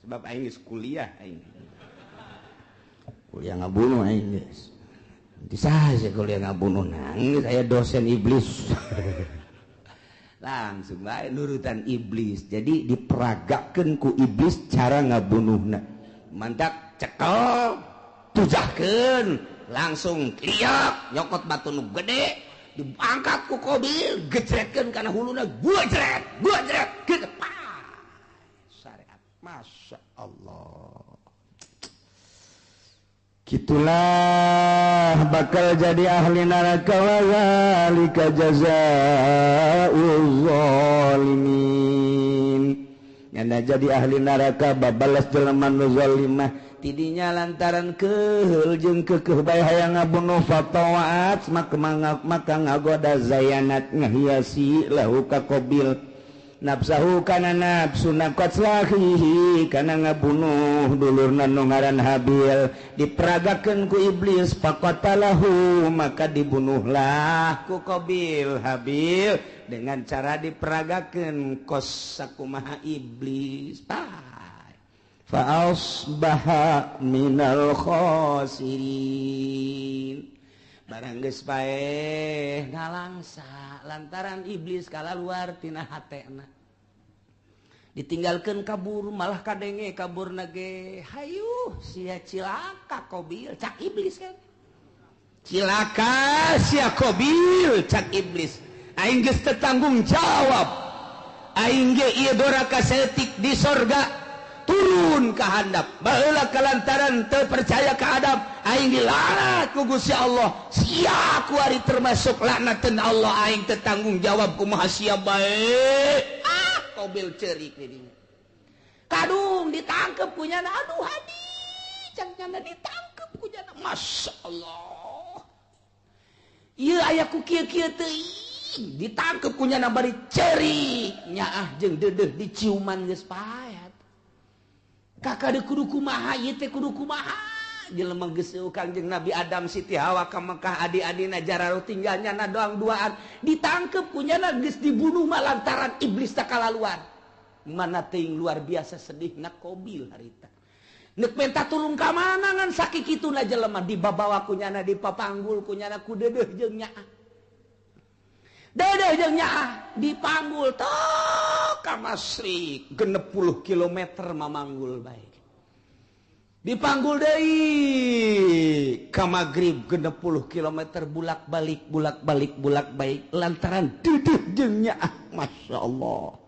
sebab aing geus kuliah aing kuliah ngabunuh aing geus saya kuliah ngabunuh nangis saya dosen iblis langsung baik nurutan iblis jadi diperagakan ku iblis cara ngabunuhna mantak cekel tujahkeun langsung liak nyokot batu nu gede diangkat ku Qabil gejretkeun kana huluna gua jret gitu syariat masya Allah gitulah bakal jadi ahli neraka wa zalika jazaa'ul zalimin nyana jadi ahli neraka babalas jelema nu zalimah tidinya lantaran keheul jeung keukeuh bae hayang ngabunuh fatawaat maka ngagoda zayanat ngahiasi lahu ka Qabil nafsahu kana nafsu naqatslahi kana ngabunuh dulurna nu ngaran Habil diperagakeun ku iblis faqatalahu maka dibunuhlah ku Qabil Habil dengan cara diperagakeun kos sakumaha iblis fa asbaha minal khasirin barang geus paeh ngalangsa lantaran iblis kalaluar tina hatena ditinggalkeun kabur malah kadenge kaburna ge hayu sia cilaka Qabil cak iblis kan cilaka sia Qabil cak iblis aing geus teu tanggung jawab aing ge ieu doraka setik di sorga turun ke handap baheula kalantaran teu percaya ke adab aing dilaknat ku Gusti Allah sia ku ari termasuk laknateun Allah aing teu tanggung jawab kumaha sia bae Qabil ceurik di dinya kadung ditangkep ku nyana aduh hadi can nyana ditangkep ku nyana masyaallah ieu aya ku kieu-kieu teuing ditangkep ku nyana bari ceurik nyaah jeung deudeuh diciuman geus pae kakak de kudu kumaha ieu teh kudu kumaha jelema geus Kangjeng Nabi Adam Siti Hawa ka Mekah adi-adina jararo tinggalnya na doang duaan ditangkep punyana geus dibunuh mah lantaran iblis tak kalaluar mana teuing luar biasa sedihna Qabil harita neuk minta tulung ka mana ngan sakikituna jelema dibabawa kunyana dipapanggul kunyana ku deudeuh jeung nyaah dedeh jeung nyaah dipanggul tok ka Masrik 60 kilometer mamanggul bae dipanggul deui ka Magrib 60 kilometer bulak-balik lantaran dedeh jeung nyaah masyaallah